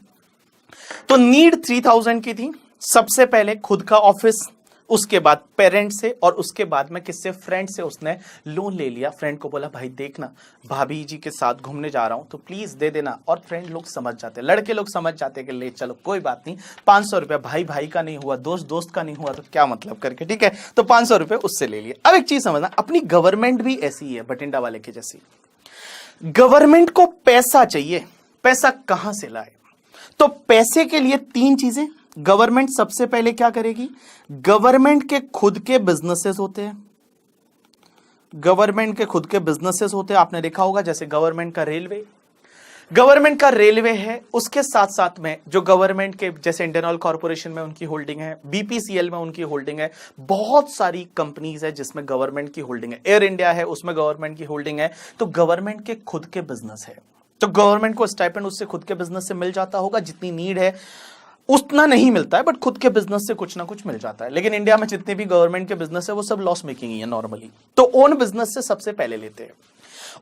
Speaker 1: तो नीड 3000 की थी। सबसे पहले खुद का ऑफिस, उसके बाद पेरेंट से और उसके बाद में किससे, फ्रेंड से उसने लोन ले लिया। फ्रेंड को बोला भाई देखना भाभी जी के साथ घूमने जा रहा हूं तो प्लीज दे देना। और फ्रेंड लोग समझ जाते, लड़के लोग समझ जाते कि ले चलो कोई बात नहीं, 500 रुपया भाई भाई का नहीं हुआ, दोस्त दोस्त का नहीं हुआ तो क्या मतलब करके, ठीक है। तो 500 रुपये उससे ले लिए। अब एक चीज समझना, अपनी गवर्नमेंट भी ऐसी है भटिंडा वाले की जैसी। गवर्नमेंट को पैसा चाहिए, पैसा कहां से लाए, तो पैसे के लिए 3 चीजें गवर्नमेंट सबसे पहले क्या करेगी। गवर्नमेंट के खुद के बिजनेसेस होते हैं, गवर्नमेंट के खुद के बिजनेसेस होते हैं, आपने देखा होगा जैसे गवर्नमेंट का रेलवे है। उसके साथ साथ में जो गवर्नमेंट के जैसे इंडियन ऑयल कॉर्पोरेशन में उनकी होल्डिंग है, बीपीसीएल में उनकी होल्डिंग है, बहुत सारी कंपनीज है जिसमें गवर्नमेंट की होल्डिंग है। एयर इंडिया है उसमें गवर्नमेंट की होल्डिंग है। तो गवर्नमेंट के खुद के बिजनेस है, तो गवर्नमेंट को स्टाइपेंड उससे खुद के बिजनेस से मिल जाता होगा, जितनी नीड है उतना नहीं मिलता है बट खुद के बिजनेस से कुछ ना कुछ मिल जाता है। लेकिन इंडिया में जितने भी गवर्नमेंट के बिजनेस है वो सब लॉस मेकिंग ही है नॉर्मली, तो ओन बिजनेस से सबसे पहले लेते हैं।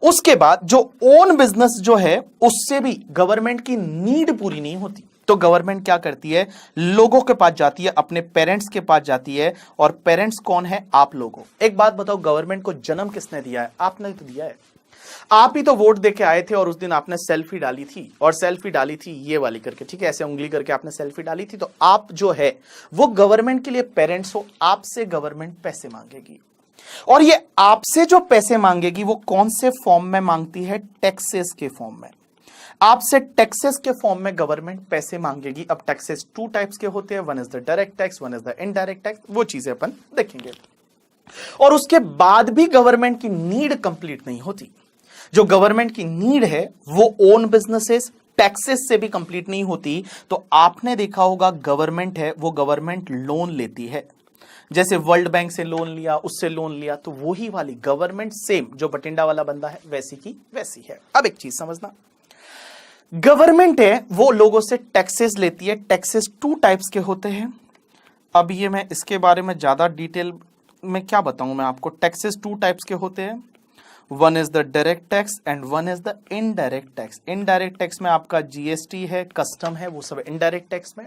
Speaker 1: उसके बाद जो ओन बिजनेस जो है उससे भी गवर्नमेंट की नीड पूरी नहीं होती, तो गवर्नमेंट क्या करती है, लोगों के पास जाती है, अपने पेरेंट्स के पास जाती है। और पेरेंट्स कौन है, आप लोगों। एक बात बताओ, गवर्नमेंट को जन्म किसने दिया है, आपने तो दिया है। आप ही तो वोट देके आए थे और उस दिन आपने सेल्फी डाली थी, और सेल्फी डाली थी ये वाली करके, ठीक है, ऐसे उंगली करके आपने सेल्फी डाली थी। तो आप जो है वो गवर्नमेंट के लिए पेरेंट्स हो, आपसे गवर्नमेंट पैसे मांगेगी। और ये आपसे जो पैसे मांगेगी वो कौन से फॉर्म में मांगती है, टैक्सेस के फॉर्म में। आपसे टैक्सेस के फॉर्म में गवर्नमेंट पैसे मांगेगी। अब टैक्सेस 2 टाइप्स के होते हैं, one is the direct tax, one is the indirect tax, वो चीजें अपन देखेंगे। और उसके बाद भी गवर्नमेंट की नीड कंप्लीट नहीं होती। जो गवर्नमेंट की नीड है वो ओन बिजनेसेस, टैक्सेस से भी कंप्लीट नहीं होती। तो आपने देखा होगा गवर्नमेंट है वो गवर्नमेंट लोन लेती है, जैसे वर्ल्ड बैंक से लोन लिया, उससे लोन लिया, तो वही वाली गवर्नमेंट सेम जो बटिंडा वाला बंदा है वैसी की वैसी है। अब एक चीज समझना, गवर्नमेंट है वो लोगों से टैक्सेस लेती है। टैक्सेस 2 टाइप्स के होते हैं। अब ये मैं इसके बारे में ज्यादा डिटेल में क्या बताऊं मैं आपको। टैक्सेस 2 टाइप्स के होते हैं, one is the direct tax and one is the indirect tax. Indirect tax में आपका जीएसटी है, कस्टम है, वो सब इनडायरेक्ट टैक्स में।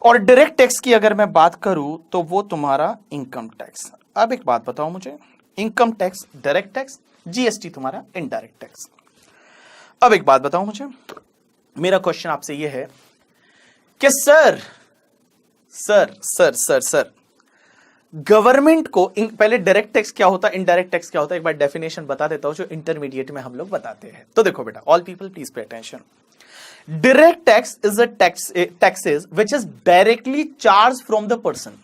Speaker 1: और डायरेक्ट टैक्स की अगर मैं बात करूं तो वो तुम्हारा इनकम टैक्स। अब एक बात बताओ मुझे, income tax direct tax, GST तुम्हारा इनडायरेक्ट टैक्स। अब एक बात बताओ मुझे, मेरा क्वेश्चन आपसे यह है कि sir sir sir sir sir government को पहले डायरेक्ट टैक्स क्या होता है, इनडायरेक्ट टैक्स क्या होता है, एक बार डेफिनेशन बता देता हूं जो इंटरमीडिएट में हम लोग बताते हैं। तो देखो बेटा, all people please pay attention. Direct tax is a taxes which is directly charge from the person,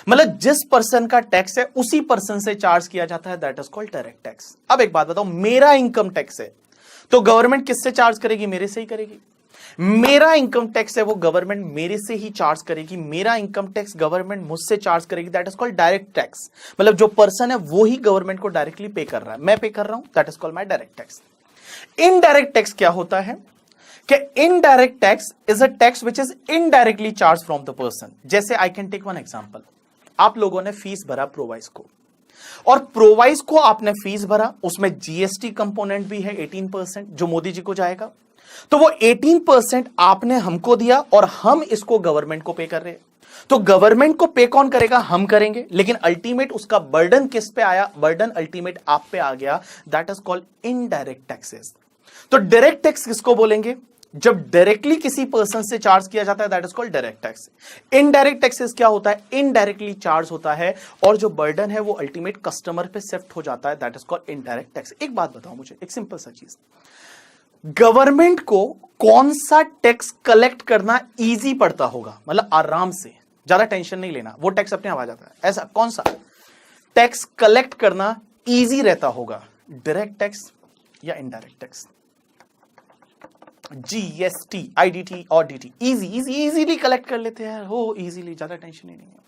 Speaker 1: मतलब जिस पर्सन का टैक्स है उसी पर्सन से चार्ज किया जाता है, that is called direct tax. अब एक बात बताओ, मेरा इनकम टैक्स है तो गवर्नमेंट किससे चार्ज करेगी, मेरे से ही करेगी। मेरा इनकम टैक्स है वो गवर्नमेंट मेरे से ही चार्ज करेगी, मेरा इनकम टैक्स गवर्नमेंट मुझसे चार्ज करेगी, that is called direct tax. मतलब जो पर्सन है वो ही गवर्नमेंट को डायरेक्टली पे कर रहा है, मैं पे कर रहा हूं, that is called my direct tax. Indirect tax क्या होता है कि indirect tax is a tax which is indirectly charge from the person. जैसे I can take one example, आप लोगों ने फीस भरा प्रोवाइस को, और प्रोवाइस को आपने फीस भरा, उसमें जीएसटी कंपोनेंट भी है 18% जो मोदी जी को जाएगा, तो वो 18% आपने हमको दिया और हम इसको गवर्नमेंट को पे कर रहे हैं। तो गवर्नमेंट को पे कौन करेगा, हम करेंगे, लेकिन अल्टीमेट उसका बर्डन किस पे आया, बर्डन अल्टीमेट आप पे आ गया, that is called indirect taxes. तो डायरेक्ट टैक्स किसको बोलेंगे, जब डायरेक्टली किसी पर्सन से चार्ज किया जाता है, that is called direct tax. Indirect taxes क्या होता है, इनडायरेक्टली चार्ज होता है और जो बर्डन है वो अल्टीमेट कस्टमर पे शिफ्ट हो जाता है, that is called indirect tax. एक बात बताओ मुझे, एक सिंपल सा चीज, गवर्नमेंट को कौन सा टैक्स कलेक्ट करना इजी पड़ता होगा, मतलब आराम से, ज्यादा टेंशन नहीं लेना, वो टैक्स अपने आप आ जाता है, ऐसा कौन सा टैक्स कलेक्ट करना इजी रहता होगा, डायरेक्ट टैक्स या इनडायरेक्ट टैक्स? जीएसटी, आईडीटी और डीटी, इजीली कलेक्ट कर लेते हैं हो, इजीली, ज्यादा टेंशन ही नहीं है।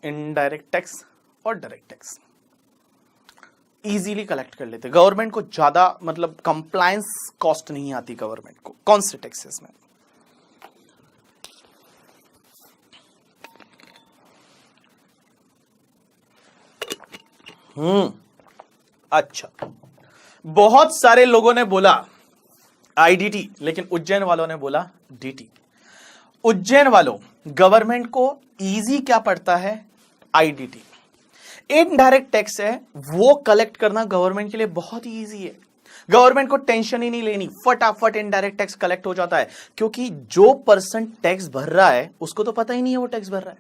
Speaker 1: इनडायरेक्ट टैक्स और डायरेक्ट टैक्स इजीली कलेक्ट कर लेते, गवर्नमेंट को ज्यादा मतलब कंप्लायंस कॉस्ट नहीं आती गवर्नमेंट को। कौन से टैक्सेस में? अच्छा, बहुत सारे लोगों ने बोला आईडीटी, लेकिन उज्जैन वालों ने बोला डीटी। उज्जैन वालों, गवर्नमेंट को इजी क्या पड़ता है, आईडीटी। इनडायरेक्ट टैक्स है वो कलेक्ट करना गवर्नमेंट के लिए बहुत ही इजी है, गवर्नमेंट को टेंशन ही नहीं लेनी, फटाफट इनडायरेक्ट टैक्स कलेक्ट हो जाता है, क्योंकि जो पर्सन टैक्स भर रहा है उसको तो पता ही नहीं है वो टैक्स भर रहा है,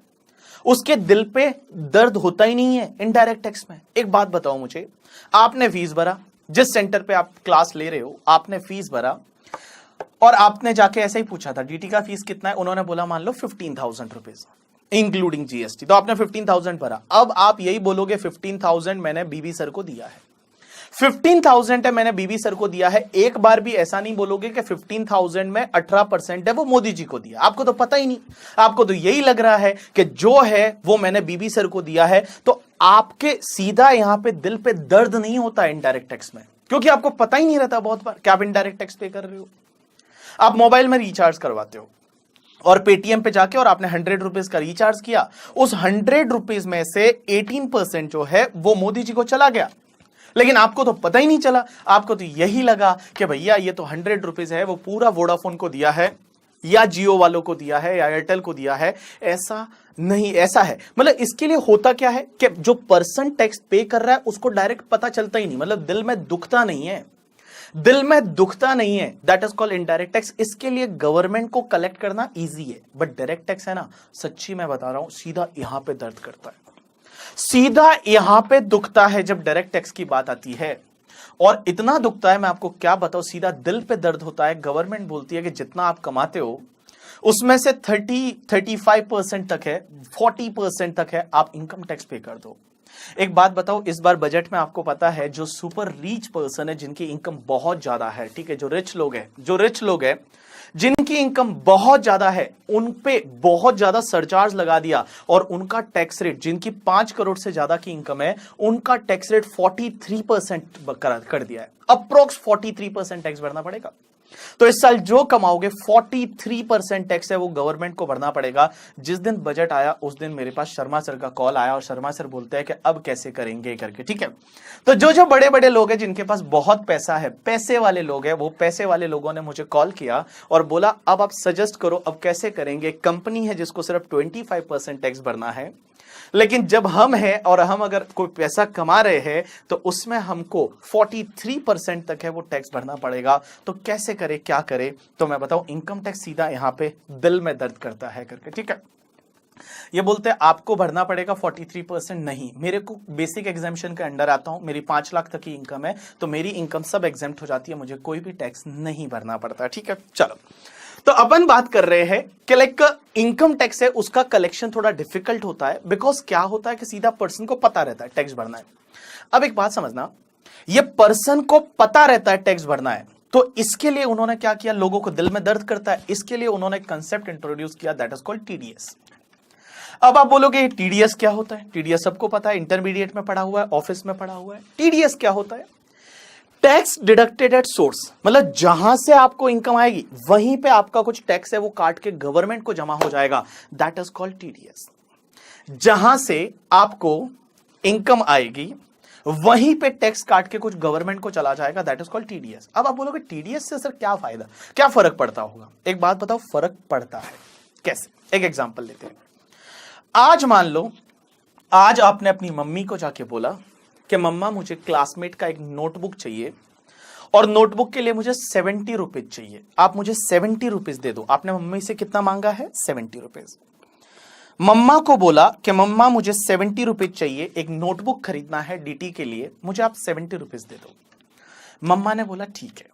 Speaker 1: उसके दिल पे दर्द होता ही नहीं है इनडायरेक्ट टैक्स में। एक बात बताओ मुझे, आपने फीस भरा, जिस सेंटर पे आप क्लास ले रहे हो आपने फीस भरा, और आपने जाके ऐसे ही पूछा था डीटी का फीस कितना है, उन्होंने बोला मान लो 15,000 रुपीज इंक्लूडिंग जीएसटी, तो आपने 15,000 भरा। अब आप यही बोलोगे 15,000 मैंने बीबी सर को दिया है, 15,000 है मैंने बीबी सर को दिया है, एक बार भी ऐसा नहीं बोलोगे कि 15,000 में 18% है वो मोदी जी को दिया, आपको तो पता ही नहीं, आपको तो यही लग रहा है कि जो है वो मैंने बीबी सर को दिया है। तो आपके सीधा यहां पे दिल पे दर्द नहीं होता इनडायरेक्ट टैक्स में, क्योंकि आपको पता ही नहीं रहता बहुत बार कि आप इनडायरेक्ट टैक्स पे कर रहे हो। आप मोबाइल में रिचार्ज करवाते हो और पेटीएम पे जाके और आपने 100 रुपीज का रिचार्ज किया, उस 100 रुपीज में से 18% जो है वो मोदी जी को चला गया, लेकिन आपको तो पता ही नहीं चला, आपको तो यही लगा कि भैया ये तो 100 रुपीज है वो पूरा वोडाफोन को दिया है या जियो वालों को दिया है या एयरटेल को दिया है। ऐसा नहीं, ऐसा है, मतलब इसके लिए होता क्या है कि जो पर्सन टैक्स पे कर रहा है उसको डायरेक्ट पता चलता ही नहीं, मतलब दिल में दुखता नहीं है, दिल में दुखता नहीं है, that is called indirect tax. इसके लिए गवर्नमेंट को कलेक्ट करना इजी है, बट डायरेक्ट टैक्स है ना, सच्ची मैं बता रहा हूं, सीधा यहां पे दर्द करता है, सीधा यहां पे दुखता है जब डायरेक्ट टैक्स की बात आती है, और इतना दुखता है मैं आपको क्या बताऊं, सीधा दिल पे दर्द होता है। गवर्नमेंट बोलती है कि जितना आप कमाते हो उसमें से 30-35% तक है, 40% तक है, आप इनकम टैक्स पे कर दो। एक बात बताओ, इस बार बजट में आपको पता है जो सुपर रिच पर्सन है, जिनकी इनकम बहुत ज्यादा है, ठीक है, जो रिच लोग हैं जिनकी इनकम बहुत ज्यादा है, उन पे बहुत ज्यादा सरचार्ज लगा दिया और उनका टैक्स रेट, जिनकी 5 करोड़ से ज्यादा की इनकम है उनका टैक्स रेट 43% कर दिया है, अप्रोक्स 43% टैक्स भरना पड़ेगा। तो इस साल जो कमाओगे 43% टैक्स है वो गवर्नमेंट को भरना पड़ेगा। जिस दिन बजट आया उस दिन मेरे पास शर्मा सर का कॉल आया और शर्मा सर बोलते हैं कि अब कैसे करेंगे करके, ठीक है। तो जो बड़े बड़े लोग हैं जिनके पास बहुत पैसा है, पैसे वाले लोग हैं, वो पैसे वाले लोगों ने मुझे कॉल किया और बोला अब आप सजेस्ट करो अब कैसे करेंगे। कंपनी है जिसको सिर्फ 25% टैक्स भरना है, लेकिन जब हम हैं और हम अगर कोई पैसा कमा रहे हैं तो उसमें हमको 43% तक है वो टैक्स भरना पड़ेगा। तो कैसे करें, क्या करें? तो मैं बताऊं, इनकम टैक्स सीधा यहां पे दिल में दर्द करता है करके, ठीक है। ये बोलते हैं आपको भरना पड़ेगा 43%, नहीं, मेरे को बेसिक एग्जाम्पशन के अंडर आता हूं, मेरी 5 लाख तक की इनकम है तो मेरी इनकम सब एग्जेम्प्ट हो जाती है, मुझे कोई भी टैक्स नहीं भरना पड़ता, ठीक है। चलो, तो अपन बात कर रहे हैं कि लाइक इनकम टैक्स है उसका कलेक्शन थोड़ा डिफिकल्ट होता है, बिकॉज क्या होता है कि सीधा पर्सन को पता रहता है टैक्स भरना है। अब एक बात समझना, ये पर्सन को पता रहता है टैक्स भरना है, तो इसके लिए उन्होंने क्या किया, लोगों को दिल में दर्द करता है, इसके लिए उन्होंने कंसेप्ट इंट्रोड्यूस किया, दैट इज कॉल्ड टीडीएस। अब आप बोलोगे टीडीएस क्या होता है? टीडीएस सबको पता है, इंटरमीडिएट में पढ़ा हुआ है, ऑफिस में पढ़ा हुआ है। टीडीएस क्या होता है? टैक्स डिडक्टेड एट सोर्स, मतलब जहां से आपको इनकम आएगी वहीं पे आपका कुछ टैक्स है वो काट के गवर्नमेंट को जमा हो जाएगा, दैट इज कॉल्ड टीडीएस। जहां से आपको इनकम आएगी वहीं पे टैक्स काट के कुछ गवर्नमेंट को चला जाएगा, दैट इज कॉल्ड टीडीएस। अब आप बोलोगे टीडीएस से सर क्या फायदा, क्या फर्क पड़ता होगा? एक बात बताओ, फर्क पड़ता है। कैसे? एक एग्जांपल लेते हैं। आज मान लो, आज आपने अपनी मम्मी को जाके बोला कि मम्मा मुझे क्लासमेट का एक नोटबुक चाहिए और नोटबुक के लिए मुझे 70 रुपीज चाहिए, आप मुझे 70 रुपीज दे दो। आपने मम्मी से कितना मांगा है? 70 रुपीज। मम्मा को बोला कि मम्मा मुझे 70 रुपीज चाहिए, एक नोटबुक खरीदना है डीटी के लिए, मुझे आप 70 रुपीज दे दो। मम्मा ने बोला ठीक है,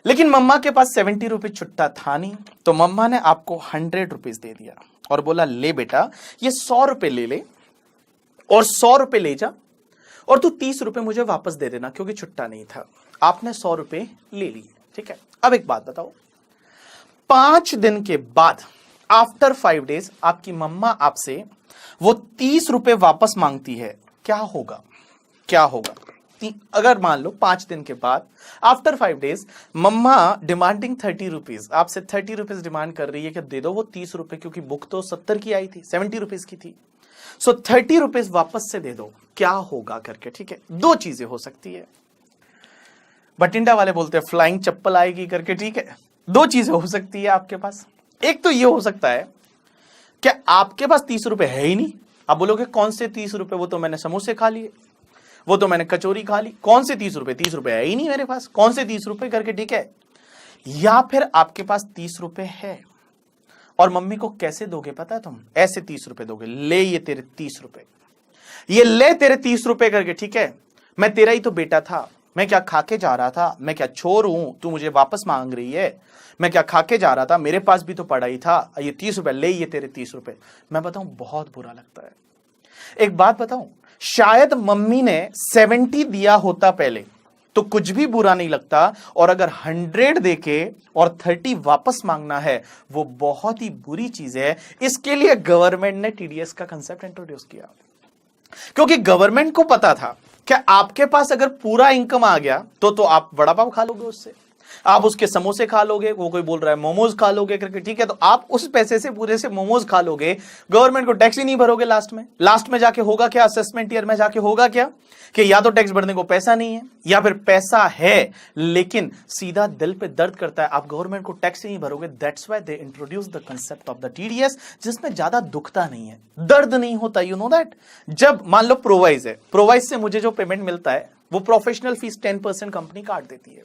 Speaker 1: लेकिन मम्मा के पास 70 रुपीज छुट्टा था नहीं, तो मम्मा ने आपको 100 रुपीज दे दिया और बोला ले बेटा ये 100 रुपए ले ले और 100 रुपए ले जा और तू 30 रुपए मुझे वापस दे देना क्योंकि छुट्टा नहीं था। आपने 100 रुपए ले लिए, ठीक है। अब एक बात बताओ, 5 दिन के बाद, आफ्टर 5 डेज, आपकी मम्मा आपसे वो 30 रुपए वापस मांगती है, क्या होगा? क्या होगा? अगर मान लो 5 दिन के बाद, आफ्टर 5 डेज, मम्मा डिमांडिंग 30 रुपीज, आपसे 30 रुपीज डिमांड कर रही है कि दे दो वो 30 रुपए, क्योंकि बुक तो 70 की आई थी, 70 रुपीज की थी, सो 30 रुपीज वापस से दे दो, क्या होगा करके, ठीक है। दो चीजें हो सकती है, बटिंडा वाले बोलते हैं फ्लाइंग चप्पल आएगी करके, ठीक है। दो चीजें हो सकती है आपके पास। एक तो ये हो सकता है कि आपके पास 30 रुपए है ही नहीं, आप बोलोगे कौन से 30 रुपए, वो तो मैंने समोसे खा लिए, वो तो मैंने कचौरी खा ली, कौन से 30 रुपए, 30 रुपए है ही नहीं मेरे पास, कौन से 30 रुपए करके, ठीक है। या फिर आपके पास 30 रुपए है और मम्मी को कैसे दोगे पता है तुम? ऐसे 30 रुपए दोगे, ले ये तेरे 30 रुपए, ये ले तेरे 30 रुपए करके, ठीक है। मैं तेरा ही तो बेटा था, मैं क्या खा के जा रहा था, मैं क्या चोर हूं तू मुझे वापस मांग रही है? मैं क्या खा के जा रहा था, मेरे पास भी तो पड़ा ही था, ये 30 रुपए ले, ये तेरे 30 रुपए। मैं बताऊं बहुत बुरा लगता है। एक बात बताऊं, शायद मम्मी ने 70 दिया होता पहले तो कुछ भी बुरा नहीं लगता, और अगर 100 देके और 30 वापस मांगना है वो बहुत ही बुरी चीज है। इसके लिए गवर्नमेंट ने टीडीएस का कंसेप्ट इंट्रोड्यूस किया, क्योंकि गवर्नमेंट को पता था कि आपके पास अगर पूरा इनकम आ गया तो आप वड़ा पाव खा लोगे उससे, आप उसके समोसे खा लोगे, वो कोई बोल रहा है मोमोज खा लोगे करके, ठीक है। तो आप उस पैसे से पूरे से मोमोज खा लोगे, गवर्नमेंट को टैक्स ही नहीं भरोगे। लास्ट में जाके होगा क्या, असेसमेंट ईयर में जाके होगा क्या कि या तो टैक्स भरने को पैसा नहीं है या फिर पैसा है लेकिन सीधा दिल पे दर्द करता है, आप गवर्नमेंट को टैक्स ही नहीं भरोगे। That's why they introduce the concept of the TDS, जिसमें ज्यादा दुखता नहीं है, दर्द नहीं होता, यू नो दैट। जब मान लो प्रोवाइज है, प्रोवाइज से मुझे जो पेमेंट मिलता है वो प्रोफेशनल फीस 10% कंपनी काट देती है,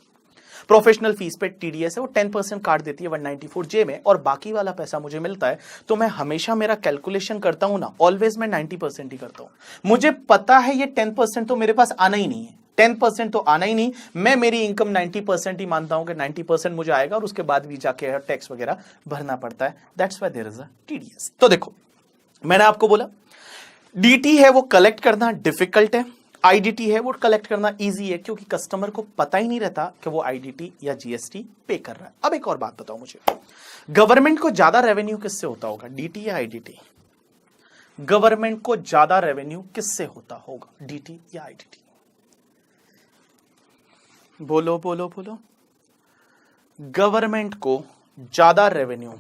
Speaker 1: प्रोफेशनल फीस पे टीडीएस है वो 10% काट देती है 194J में, और बाकी वाला पैसा मुझे मिलता है। तो मैं हमेशा मेरा कैलकुलेशन करता हूं ना, ऑलवेज मैं 90% ही करता हूं। मुझे पता है ये 10% तो मेरे पास आना ही नहीं है, 10% तो आना ही नहीं, मैं मेरी इनकम 90% ही मानता हूं कि 90% मुझे आएगा और उसके बाद भी जाके टैक्स वगैरह भरना पड़ता है। That's why there is a TDS. तो देखो, मैंने आपको बोला डीटी है वो कलेक्ट करना डिफिकल्ट है, आईडीटी है वो कलेक्ट करना इजी है, क्योंकि कस्टमर को पता ही नहीं रहता कि वो आईडीटी या जीएसटी पे कर रहा है। अब एक और बात बताओ मुझे, गवर्नमेंट को ज्यादा रेवेन्यू किससे होता होगा, डीटी या आईडीटी? गवर्नमेंट को ज्यादा रेवेन्यू किससे होता होगा, डीटी या आईडीटी? बोलो बोलो बोलो। गवर्नमेंट को ज्यादा रेवेन्यू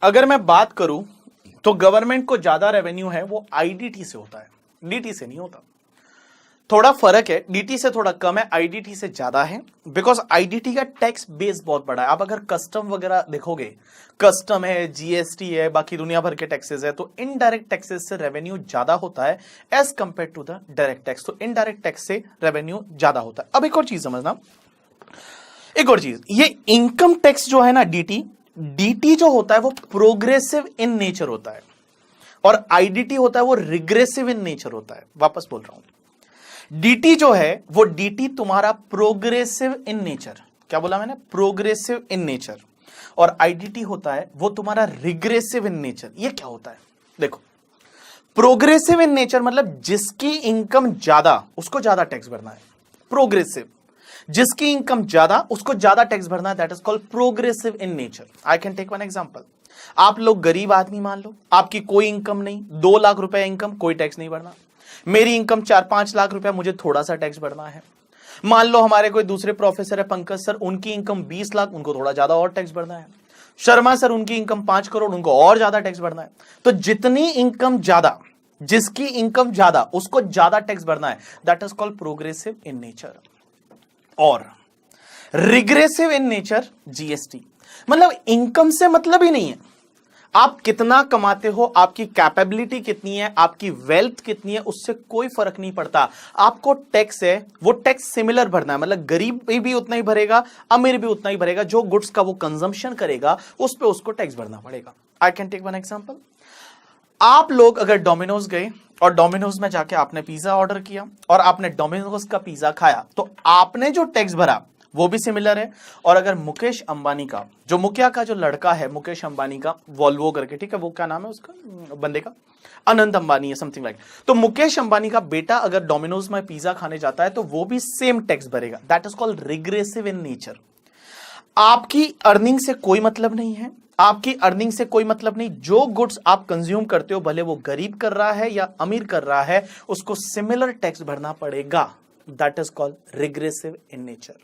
Speaker 1: अगर मैं बात करूं तो गवर्नमेंट को ज्यादा रेवेन्यू है वो आईडीटी से होता है, डीटी से नहीं होता। थोड़ा फर्क है, डीटी से थोड़ा कम है, आईडीटी से ज्यादा है, बिकॉज आईडीटी का टैक्स बेस बहुत बड़ा है। आप अगर कस्टम वगैरह देखोगे, कस्टम है, जीएसटी है, बाकी दुनिया भर के टैक्सेस है, तो इनडायरेक्ट टैक्सेस से रेवेन्यू ज्यादा होता है as compare to the direct tax. तो इनडायरेक्ट टैक्स से रेवेन्यू ज्यादा होता है। अब एक और चीज समझना, एक और चीज, ये इनकम टैक्स जो है ना डीटी जो होता है वो प्रोग्रेसिव इन नेचर होता है, और आईडीटी होता है वो रिग्रेसिव इन नेचर होता है। वापस बोल रहा हूं, डीटी जो है वो डीटी तुम्हारा प्रोग्रेसिव इन नेचर, क्या बोला मैंने, प्रोग्रेसिव इन नेचर, और आईडीटी होता है वो तुम्हारा रिग्रेसिव इन नेचर। ये क्या होता है, देखो, प्रोग्रेसिव इन नेचर मतलब जिसकी इनकम ज्यादा उसको ज्यादा टैक्स भरना है। प्रोग्रेसिव, जिसकी इनकम ज्यादा उसको ज्यादा टैक्स भरना है, that is called progressive in nature. I can take one example. आप लोग गरीब आदमी मान लो, आपकी कोई इनकम नहीं, 2 लाख रुपए इनकम, कोई टैक्स नहीं भरना। मेरी इनकम 4-5 लाख रुपए, मुझे थोड़ा सा टैक्स भरना है। मान लो हमारे कोई दूसरे प्रोफेसर है, पंकज सर, उनकी इनकम 20 लाख, उनको थोड़ा ज्यादा और टैक्स भरना है। शर्मा सर, उनकी इनकम 5 करोड़, उनको और ज्यादा टैक्स भरना है। तो जितनी इनकम ज्यादा, जिसकी इनकम ज्यादा उसको ज्यादा टैक्स भरना है, that is called progressive in nature. और रिग्रेसिव इन नेचर जीएसटी, मतलब इनकम से मतलब ही नहीं है, आप कितना कमाते हो, आपकी कैपेबिलिटी कितनी है, आपकी वेल्थ कितनी है, उससे कोई फर्क नहीं पड़ता। आपको टैक्स है वो टैक्स सिमिलर भरना है, मतलब गरीब भी उतना ही भरेगा, अमीर भी उतना ही भरेगा। जो गुड्स का वो कंजम्पशन करेगा उस पे उसको टैक्स भरना पड़ेगा। I can take one example. आप लोग अगर डोमिनोज गए और डोमिनोज में जाके आपने पिज्जा ऑर्डर किया और आपने डोमिनोज का पिज्जा खाया, तो आपने जो टैक्स भरा वो भी सिमिलर है। और अगर मुकेश अंबानी का, जो मुखिया का जो लड़का है, मुकेश अंबानी का, वॉल्वो करके, ठीक है, वो क्या नाम है उसका बंदे का, अनंत अंबानी है, समथिंग लाइक। तो मुकेश अंबानी का बेटा अगर डोमिनोज में पिज्जा खाने जाता है तो वो भी सेम टैक्स भरेगा। That is called regressive in nature. आपकी अर्निंग से कोई मतलब नहीं है, आपकी अर्निंग से कोई मतलब नहीं। जो गुड्स आप कंज्यूम करते हो, भले वो गरीब कर रहा है या अमीर कर रहा है, उसको सिमिलर टैक्स भरना पड़ेगा। That is called regressive in nature.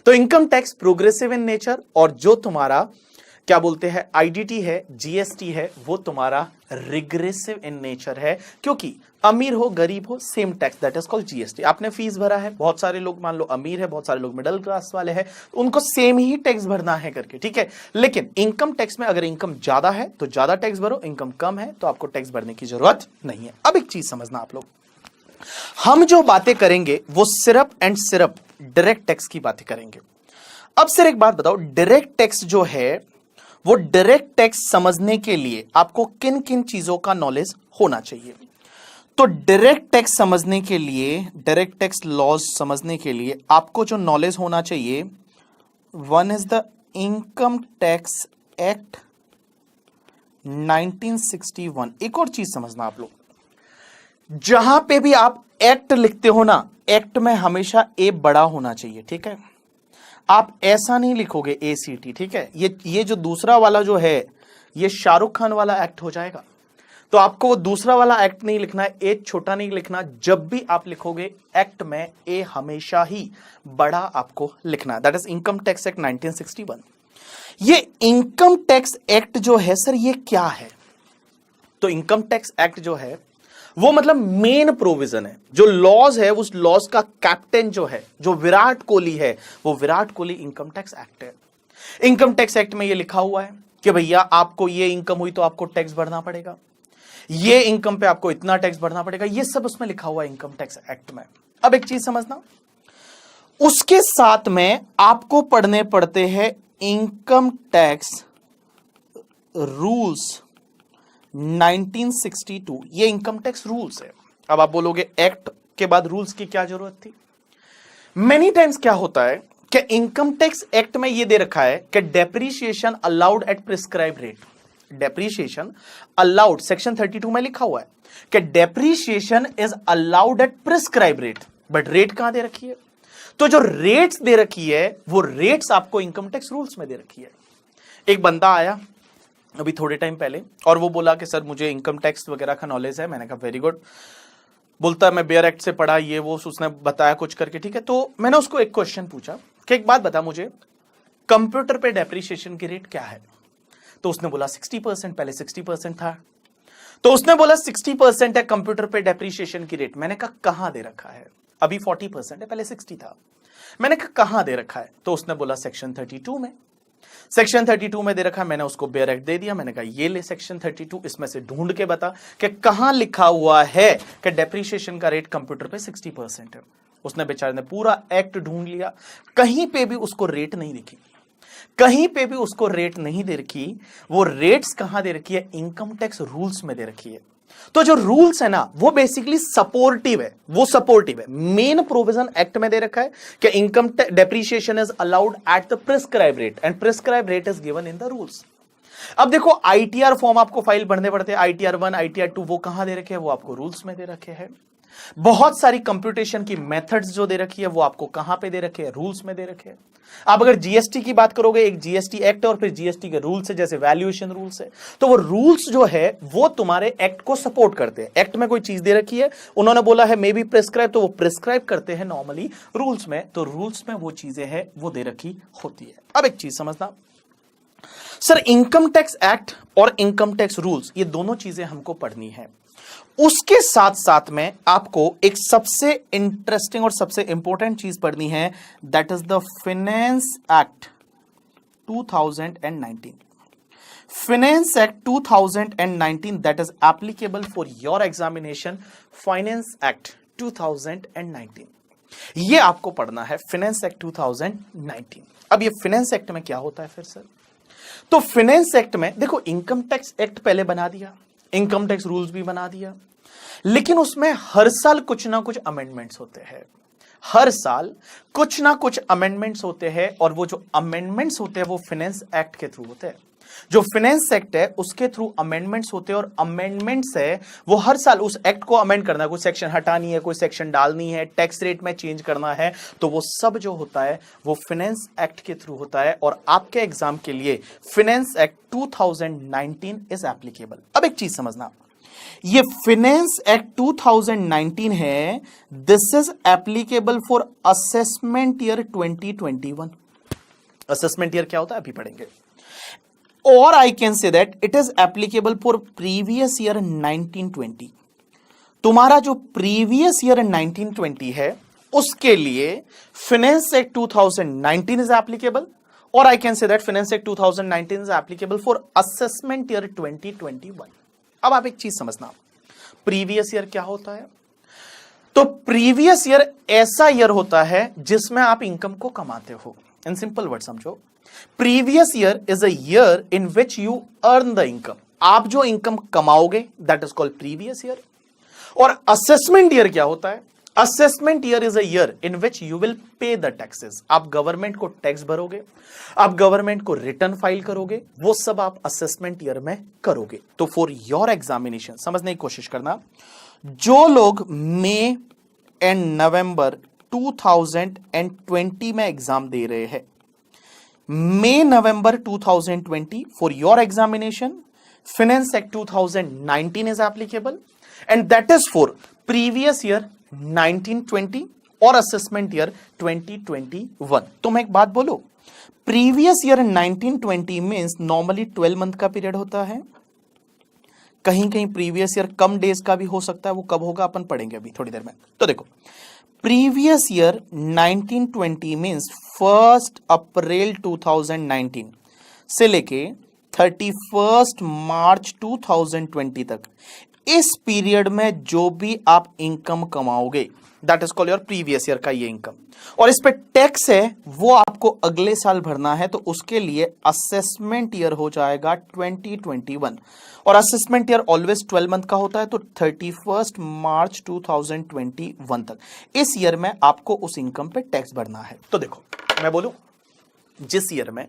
Speaker 1: तो income tax progressive in nature, और जो तुम्हारा क्या बोलते हैं आईडीटी है, जीएसटी है, वो तुम्हारा रिग्रेसिव इन नेचर है। क्योंकि अमीर हो गरीब हो same tax, that is called GST. आपने फीस भरा है, बहुत सारे लोग मान लो अमीर है, बहुत सारे लोग मिडिल क्लास वाले हैं, उनको सेम ही टैक्स भरना है करके, ठीक है। लेकिन इनकम टैक्स में अगर इनकम ज्यादा है तो ज्यादा टैक्स भरो, इनकम कम है तो आपको टैक्स भरने की जरूरत नहीं है। अब एक चीज समझना आप लोग, हम जो बातें करेंगे वो सिर्फ एंड सिर्फ डायरेक्ट टैक्स की बातें करेंगे। अब सिर्फ एक बात बताओ, डायरेक्ट टैक्स जो है वो डायरेक्ट टैक्स समझने के लिए आपको किन किन चीजों का नॉलेज होना चाहिए? तो डायरेक्ट टैक्स समझने के लिए, डायरेक्ट टैक्स लॉज समझने के लिए आपको जो नॉलेज होना चाहिए, one is the income tax act 1961। एक और चीज समझना आप लोग, जहां पे भी आप एक्ट लिखते हो ना, एक्ट में हमेशा ए बड़ा होना चाहिए, ठीक है। आप ऐसा नहीं लिखोगे ACT, ठीक है। ये जो दूसरा वाला जो है, ये शाहरुख खान वाला एक्ट हो जाएगा। तो आपको वो दूसरा वाला एक्ट नहीं लिखना है, ए छोटा नहीं लिखना। जब भी आप लिखोगे एक्ट में ए हमेशा ही बड़ा आपको लिखना है। That is income tax act 1961। ये इनकम टैक्स एक्ट जो है सर, ये क्या है? तो इनकम टैक्स एक्ट जो है वो मतलब मेन प्रोविजन है, जो लॉज है उस लॉज का कैप्टन जो है, जो विराट कोहली है, वो Virat Kohli income tax act है। इनकम टैक्स एक्ट में ये लिखा हुआ है कि भैया आपको ये इनकम हुई तो आपको टैक्स भरना पड़ेगा, ये इनकम पे आपको इतना टैक्स भरना पड़ेगा, ये सब उसमें लिखा हुआ है इनकम टैक्स एक्ट में। अब एक चीज समझना, उसके साथ में आपको पढ़ने पड़ते हैं इनकम टैक्स रूल्स 1962। ये इनकम टैक्स रूल्स है। अब आप बोलोगे एक्ट के बाद रूल्स की क्या जरूरत थी? मेनी टाइम्स क्या होता है कि इनकम टैक्स एक्ट में ये दे रखा है कि depreciation allowed at prescribe rate. Depreciation allowed, section 32 में लिखा हुआ है कि depreciation is allowed at prescribe rate, but rate कहां दे रखी है? तो जो रेट्स दे रखी है वो रेट्स आपको इनकम टैक्स रूल्स में दे रखी है। एक बंदा आया अभी थोड़े टाइम पहले और वो बोला कि सर मुझे इनकम टैक्स वगैरह का नॉलेज है। मैंने कहा वेरी गुड। बोलता है मैं बेयर एक्ट से पढ़ा, ये वो, उसने बताया कुछ करके, ठीक है। तो मैंने उसको एक क्वेश्चन पूछा कि एक बात बता मुझे, कंप्यूटर पे डेप्रीशिएशन की रेट क्या है? तो उसने बोला 60%, पहले 60% था, तो उसने बोला 60% है कंप्यूटर पे डेप्रीशिएशन की रेट। मैंने कहा कहां दे रखा है? अभी 40% है, पहले 60 था। मैंने कहा कहां दे रखा है? तो उसने बोला सेक्शन 32 में। सेक्शन 32 में दे रखा है। मैंने उसको बेयर एक्ट दे दिया। मैंने कहा ये ले सेक्शन 32, इसमें से ढूंढ के बता कि कहां लिखा हुआ है कि डेप्रीशिएशन का रेट कंप्यूटर पे 60% है। उसने बेचारे ने पूरा एक्ट ढूंढ लिया, कहीं पे भी उसको रेट नहीं दिखी, कहीं पे भी उसको रेट नहीं दे रखी। वो रेट्स कहां दे रखी है? इनकम टैक्स रूल्स में दे रखी है। तो जो रूल्स है ना, वो बेसिकली सपोर्टिव है, वो सपोर्टिव है। मेन प्रोविजन एक्ट में दे रखा है कि income depreciation is allowed at the prescribe rate and prescribe rate is given in the rules. अब देखो आईटीआर फॉर्म आपको फाइल भरने पड़ते हैं, आईटीआर 1, आईटीआर 2, वो कहां दे रखे हैं? वो आपको रूल्स में दे रखे हैं। बहुत सारी कंप्यूटेशन की मेथड्स जो दे रखी है वो आपको कहां पे दे रखे हैं? रूल्स में दे रखे हैं। आप अगर जीएसटी की बात करोगे, एक जीएसटी एक्ट और फिर जीएसटी के रूल्स है, जैसे वैल्यूएशन रूल्स है, तो वो रूल्स जो है वो तुम्हारे एक्ट को सपोर्ट करते हैं। एक्ट में कोई चीज दे रखी है, उन्होंने बोला है मे बी प्रिस्क्राइब, तो वो प्रिस्क्राइब करते हैं नॉर्मली रूल्स में। तो रूल्स में वो चीजें हैं वो दे रखी होती है। अब एक चीज समझना सर, इनकम टैक्स एक्ट और इनकम टैक्स रूल्स, ये दोनों चीजें हमको पढ़नी है। उसके साथ साथ में आपको एक सबसे इंटरेस्टिंग और सबसे इंपॉर्टेंट चीज पढ़नी है, that is the finance act 2019। Finance act 2019 that is applicable for your examination, finance act 2019। ये आपको पढ़ना है, फाइनेंस एक्ट 2019। अब ये फाइनेंस एक्ट में क्या होता है फिर सर? तो फाइनेंस एक्ट में देखो, इनकम टैक्स एक्ट पहले बना दिया, इनकम टैक्स रूल्स भी बना दिया, लेकिन उसमें हर साल कुछ ना कुछ अमेंडमेंट्स होते हैं। हर साल कुछ ना कुछ अमेंडमेंट्स होते हैं, और वो जो अमेंडमेंट्स होते हैं वो फाइनेंस एक्ट के थ्रू होते हैं। जो फाइनेंस एक्ट है उसके थ्रू अमेंडमेंट्स होते हैं, और अमेंडमेंट्स है वो हर साल उस एक्ट को अमेंड करना है। कोई सेक्शन हटानी है, कोई सेक्शन डालनी है, टैक्स रेट में चेंज करना है, तो वो सब जो होता है वो फाइनेंस एक्ट के थ्रू होता है। और आपके एग्जाम के लिए फाइनेंस एक्ट 2019 इज एप्लीकेबल। अब एक चीज समझना, ये फाइनेंस एक्ट 2019 है, this is applicable for assessment year 2021। Assessment year क्या होता है अभी पढ़ेंगे। और I can say that it is applicable for previous year 1920। तुम्हारा जो प्रीवियस ईयर 1920 है उसके लिए फाइनेंस एक्ट 2019 इज एप्लीकेबल, और I can say that finance act 2019 is applicable for assessment year 2021। अब आप एक चीज समझना, प्रीवियस ईयर क्या होता है? तो प्रीवियस ईयर ऐसा ईयर होता है जिसमें आप इनकम को कमाते हो। इन सिंपल वर्ड समझो, previous year is a year in which you earn the income. आप जो इनकम कमाओगे that is called previous year. और असेसमेंट ईयर क्या होता है? Assessment year is a year in which you will pay the taxes. आप government को tax भरोगे, आप गवर्नमेंट को रिटर्न फाइल करोगे, वो सब आप असेसमेंट ईयर में करोगे। तो फॉर योर एग्जामिनेशन समझने की कोशिश करना, जो लोग मई एंड नवंबर 2020 में एग्जाम दे रहे हैं, May November 2020 for your examination, Finance Act 2019 is applicable, and that is for previous year 1920 और assessment year 2021। तो मैं एक बात बोलूं, previous year 1920 means normally 12 month का पीरियड होता है। कहीं कहीं प्रीवियस ईयर कम डेज का भी हो सकता है, वो कब होगा अपन पढ़ेंगे अभी थोड़ी देर में। तो देखो, प्रीवियस ईयर 1920 मींस 1 अप्रैल 2019 से लेके 31 मार्च 2020 तक, इस पीरियड में जो भी आप इनकम कमाओगे that is called your previous year का ये इनकम, और इस पे टैक्स है वो आपको अगले साल भरना है, तो उसके लिए असेसमेंट ईयर हो जाएगा 2021। और असेसमेंट ईयर ऑलवेज 12 मंथ का होता है, तो 31 मार्च 2021 तक इस ईयर में आपको उस इनकम पे टैक्स भरना है। तो देखो मैं बोलूं, जिस ईयर में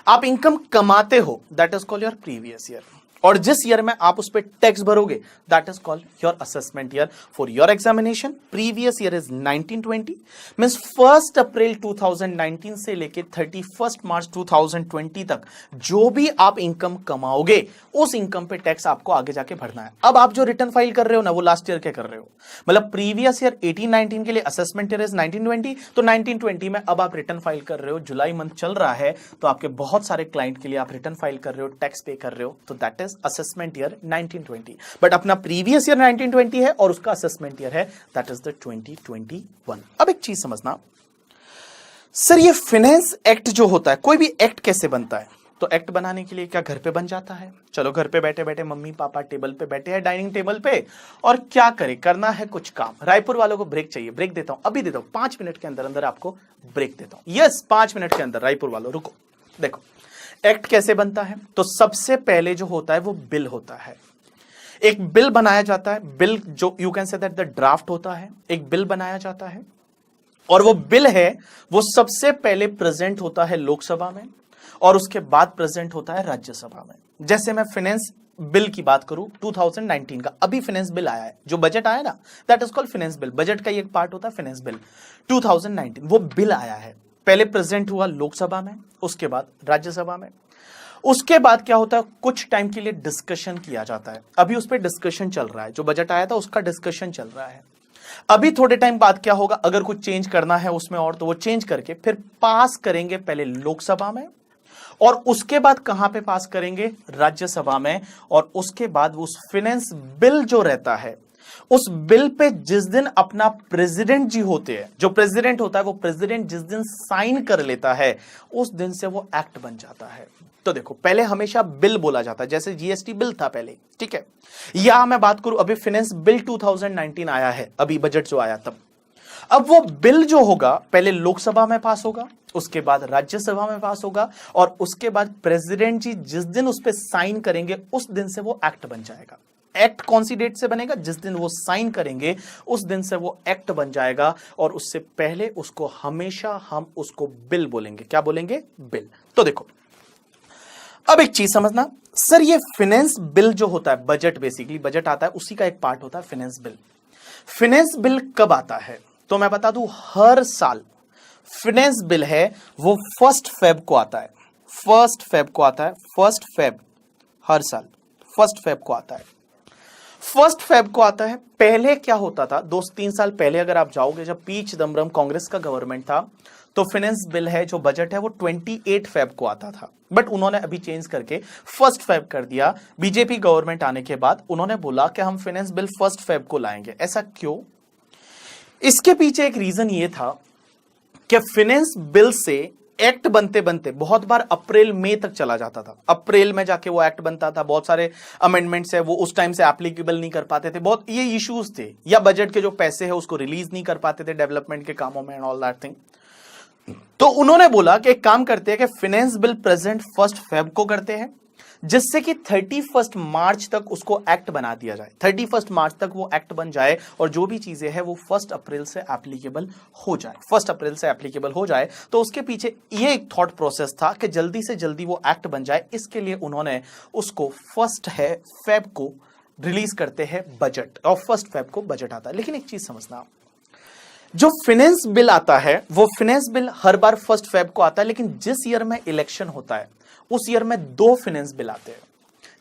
Speaker 1: आप इनकम कमाते हो that is called your previous year, और जिस ईयर में आप उस पर टैक्स भरोगे that is called your assessment year. For your examination previous year is 1920 means 1 April 2019 से लेके 31 मार्च 2020 तक जो भी आप इनकम कमाओगे उस इनकम पे टैक्स आपको आगे जाके भरना है। अब आप जो रिटर्न फाइल कर रहे हो ना, वो लास्ट ईयर के कर रहे हो, मतलब प्रीवियस ईयर 18-19 के लिए असेसमेंट ईयर इज 1920, तो 1920 में अब आप रिटर्न फाइल कर रहे हो, जुलाई मंथ चल रहा है, तो आपके बहुत सारे क्लाइंट के लिए आप रिटर्न फाइल कर रहे हो, टैक्स पे कर रहे हो, तो that is as assessment year 1920, but अपना प्रीवियस ईयर 1920 है और उसका असेसमेंट ईयर है दैट इज द 2021। अब एक चीज समझना सर, ये फाइनेंस एक्ट जो होता है, कोई भी एक्ट कैसे बनता है? तो एक्ट बनाने के लिए क्या घर पे बन जाता है? चलो घर पे बैठे बैठे मम्मी पापा टेबल पे बैठे हैं डाइनिंग टेबल पे, और क्या करें, करना है कुछ काम। रायपुर वालों को ब्रेक चाहिए, ब्रेक देता हूं, अभी देता हूं, 5 मिनट के अंदर अंदर आपको ब्रेक देता हूं। यस, 5 मिनट के अंदर। रायपुर वालों रुको, देखो एक्ट कैसे बनता है। तो सबसे पहले जो होता है वो बिल होता है। एक बिल बनाया जाता है, बिल जो you can say that the draft होता है, एक बिल बनाया जाता है, और वो बिल है वो सबसे पहले प्रेजेंट होता है लोकसभा में और उसके बाद प्रेजेंट होता है राज्यसभा में। जैसे मैं फाइनेंस बिल की बात करूं 2019 का, अभी फाइनेंस बिल आया है, जो बजट आया ना, that is called finance bill. Budget का एक पार्ट होता है फाइनेंस बिल। 2019 वो बिल आया है, पहले प्रेजेंट हुआ लोकसभा में, उसके बाद राज्यसभा में। उसके बाद क्या होता है, कुछ टाइम के लिए डिस्कशन किया जाता है। अभी उस पर डिस्कशन चल रहा है, जो बजट आया था उसका डिस्कशन चल रहा है। अभी थोड़े टाइम बाद क्या होगा, अगर कुछ चेंज करना है उसमें और, तो वो चेंज करके फिर पास करेंगे पहले लोकसभा में, और उसके बाद कहां पे पास करेंगे, राज्यसभा में। और उसके बाद उस फाइनेंस बिल जो रहता है, उस बिल पे जिस दिन अपना प्रेसिडेंट जी होते हैं, जो प्रेसिडेंट होता है वो प्रेसिडेंट जिस दिन साइन कर लेता है, उस दिन से वो एक्ट बन जाता है। तो देखो पहले हमेशा बिल बोला जाता है, जैसे जीएसटी बिल था पहले, ठीक है। या मैं बात करूं, अभी फाइनेंस बिल 2019 आया है, अभी बजट जो आया तब। अब वो बिल जो होगा पहले लोकसभा में पास होगा, उसके बाद राज्यसभा में पास होगा, और उसके बाद प्रेसिडेंट जी जिस दिन उस पर साइन करेंगे उस दिन से वो एक्ट बन जाएगा। एक्ट कौन सी डेट से बनेगा, जिस दिन वो साइन करेंगे उस दिन से वो एक्ट बन जाएगा, और उससे पहले उसको हमेशा हम उसको बिल बोलेंगे। क्या बोलेंगे? बिल। तो देखो अब एक चीज समझना सर, ये फाइनेंस बिल जो होता है, बजट बेसिकली बजट आता है उसी का एक पार्ट होता है फाइनेंस बिल। फाइनेंस बिल कब आता है? तो मैं बता दूं, हर साल फाइनेंस बिल है वो 1 फेब को आता है। 1 फेब को आता है, 1 फेब, हर साल 1 फेब को आता है। 1 फेब को आता है। पहले क्या होता था, 2-3 साल पहले अगर आप जाओगे, जब पी चिदम्बरम कांग्रेस का गवर्नमेंट था, तो फाइनेंस बिल है जो बजट है वो 28 फेब को आता था, बट उन्होंने अभी चेंज करके 1 फेब कर दिया। बीजेपी गवर्नमेंट आने के बाद उन्होंने बोला कि हम फाइनेंस बिल 1 फेब को लाएंगे। ऐसा क्यों? इसके पीछे एक रीजन ये था कि फाइनेंस बिल से एक्ट बनते बनते बहुत बार अप्रैल मई तक चला जाता था। अप्रैल में जाके वो एक्ट बनता था, बहुत सारे अमेंडमेंट्स है वो उस टाइम से एप्लीकेबल नहीं कर पाते थे, बहुत ये इश्यूज थे, या बजट के जो पैसे है उसको रिलीज नहीं कर पाते थे डेवलपमेंट के कामों में एंड ऑल दैट थिंग। तो उन्होंने बोला कि एक काम करते हैं कि फाइनेंस बिल प्रेजेंट 1 फेब को करते हैं, जिससे कि 31 मार्च तक उसको एक्ट बना दिया जाए। 31 मार्च तक वो एक्ट बन जाए और जो भी चीजें हैं वो 1 अप्रैल से एप्लीकेबल हो जाए। 1 अप्रैल से एप्लीकेबल हो जाए, तो उसके पीछे ये एक थॉट प्रोसेस था कि जल्दी से जल्दी वो एक्ट बन जाए। इसके लिए उन्होंने उसको 1 फेब को रिलीज करते हैं बजट, और 1 फेब को बजट आता है। लेकिन एक चीज समझना, जो फाइनेंस बिल आता है वो फाइनेंस बिल हर बार 1 फेब को आता है, लेकिन जिस ईयर में इलेक्शन होता है उस ईयर में 2 फाइनेंस बिल आते हैं।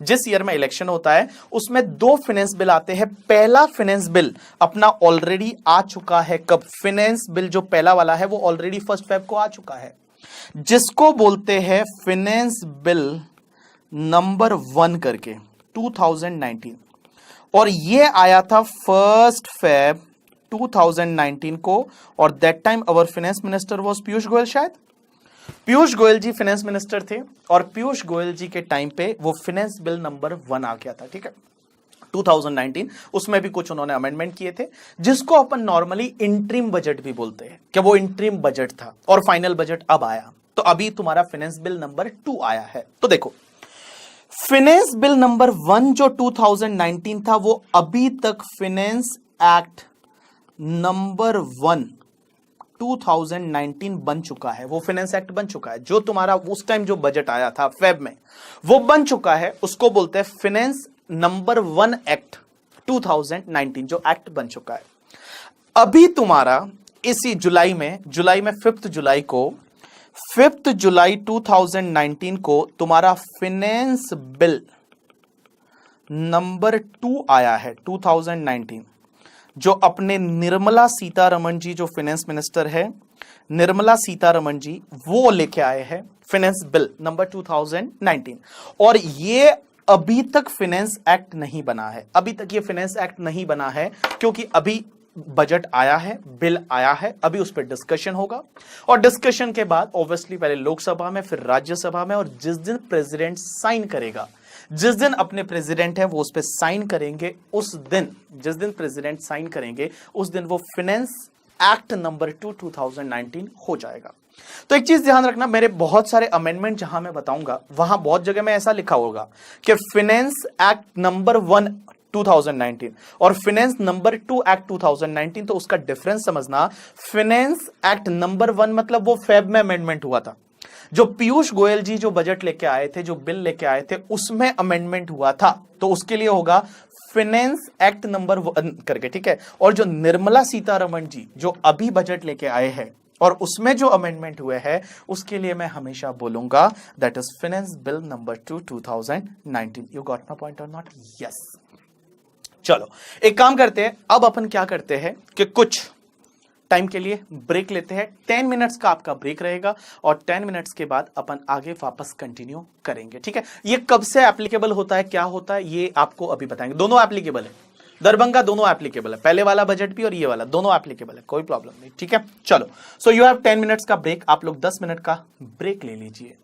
Speaker 1: जिस ईयर में इलेक्शन होता है उसमें 2 फाइनेंस बिल आते हैं। पहला फाइनेंस बिल अपना ऑलरेडी आ चुका है। कब? फाइनेंस बिल जो पहला वाला है वो ऑलरेडी 1 फेब को आ चुका है, जिसको बोलते हैं फाइनेंस बिल नंबर 1 करके 2019, और ये आया था 1 फेब 2019 को, और that time our finance minister was Piyush Goyal. शायद पीयूष गोयल जी फाइनेंस मिनिस्टर थे, और पीयूष गोयल जी के टाइम पे वो फाइनेंस बिल नंबर 1 आ गया था, ठीक है, 2019। उसमें भी कुछ उन्होंने अमेंडमेंट किए थे, जिसको अपन नॉर्मली इंट्रीम बजट भी बोलते हैं, कि वो इंट्रीम बजट था और फाइनल बजट अब आया। तो अभी तुम्हारा फाइनेंस बिल नंबर 2 आया है। तो देखो फाइनेंस बिल नंबर 1 जो 2019 था वो अभी तक फाइनेंस एक्ट नंबर 1 2019 बन चुका है। वो फाइनेंस एक्ट बन चुका है, जो तुम्हारा उस टाइम जो बजट आया था फेब में वो बन चुका है। उसको बोलते हैं फाइनेंस नंबर 1 एक्ट 2019, जो एक्ट बन चुका है। अभी तुम्हारा इसी जुलाई में 5 जुलाई 2019 को तुम्हारा फाइनेंस बिल नंबर 2 आया है 2019, जो अपने निर्मला सीतारमण जी जो फाइनेंस मिनिस्टर है, निर्मला सीतारमण जी वो लेके आए हैं फाइनेंस बिल नंबर 2019। और ये अभी तक फाइनेंस एक्ट नहीं बना है, अभी तक ये फाइनेंस एक्ट नहीं बना है क्योंकि अभी बजट आया है, बिल आया है, अभी उस पर डिस्कशन होगा और डिस्कशन के बाद ऑब्वियसली पहले लोकसभा में फिर राज्यसभा में, और जिस दिन प्रेसिडेंट साइन करेगा, जिस दिन अपने प्रेसिडेंट है वो उस पर साइन करेंगे, उस दिन जिस दिन प्रेसिडेंट साइन करेंगे उस दिन वो फाइनेंस एक्ट नंबर 2 2019 हो जाएगा। तो एक चीज ध्यान रखना, मेरे बहुत सारे अमेंडमेंट जहां मैं बताऊंगा वहां बहुत जगह में ऐसा लिखा होगा कि फाइनेंस एक्ट नंबर 1 2019 और फाइनेंस नंबर 2 एक्ट 2019, तो उसका डिफरेंस समझना। फाइनेंस एक्ट नंबर 1 मतलब वो फेब में अमेंडमेंट हुआ था, जो पीयूष गोयल जी जो बजट लेके आए थे, जो बिल लेके आए थे, उसमें अमेंडमेंट हुआ था, तो उसके लिए होगा फाइनेंस एक्ट नंबर 1 करके, ठीक है। और जो निर्मला सीतारमण जी जो अभी बजट लेके आए हैं और उसमें जो अमेंडमेंट हुए हैं, उसके लिए मैं हमेशा बोलूंगा that is finance bill number 2 2019। You got my point और नॉट? यस। चलो एक काम करते हैं, अब अपन क्या करते हैं कि कुछ टाइम के लिए ब्रेक लेते हैं। 10 मिनट्स का आपका ब्रेक रहेगा और 10 मिनट्स के बाद अपन आगे वापस कंटिन्यू करेंगे, ठीक है। ये कब से एप्लीकेबल होता है, क्या होता है, ये आपको अभी बताएंगे। दोनों एप्लीकेबल है, दरभंगा दोनों एप्लीकेबल है, पहले वाला बजट भी और ये वाला दोनों एप्लीकेबल है, कोई प्रॉब्लम नहीं, ठीक है। चलो, सो यू हैव 10 मिनट्स का ब्रेक, आप लोग 10 मिनट का ब्रेक ले लीजिए।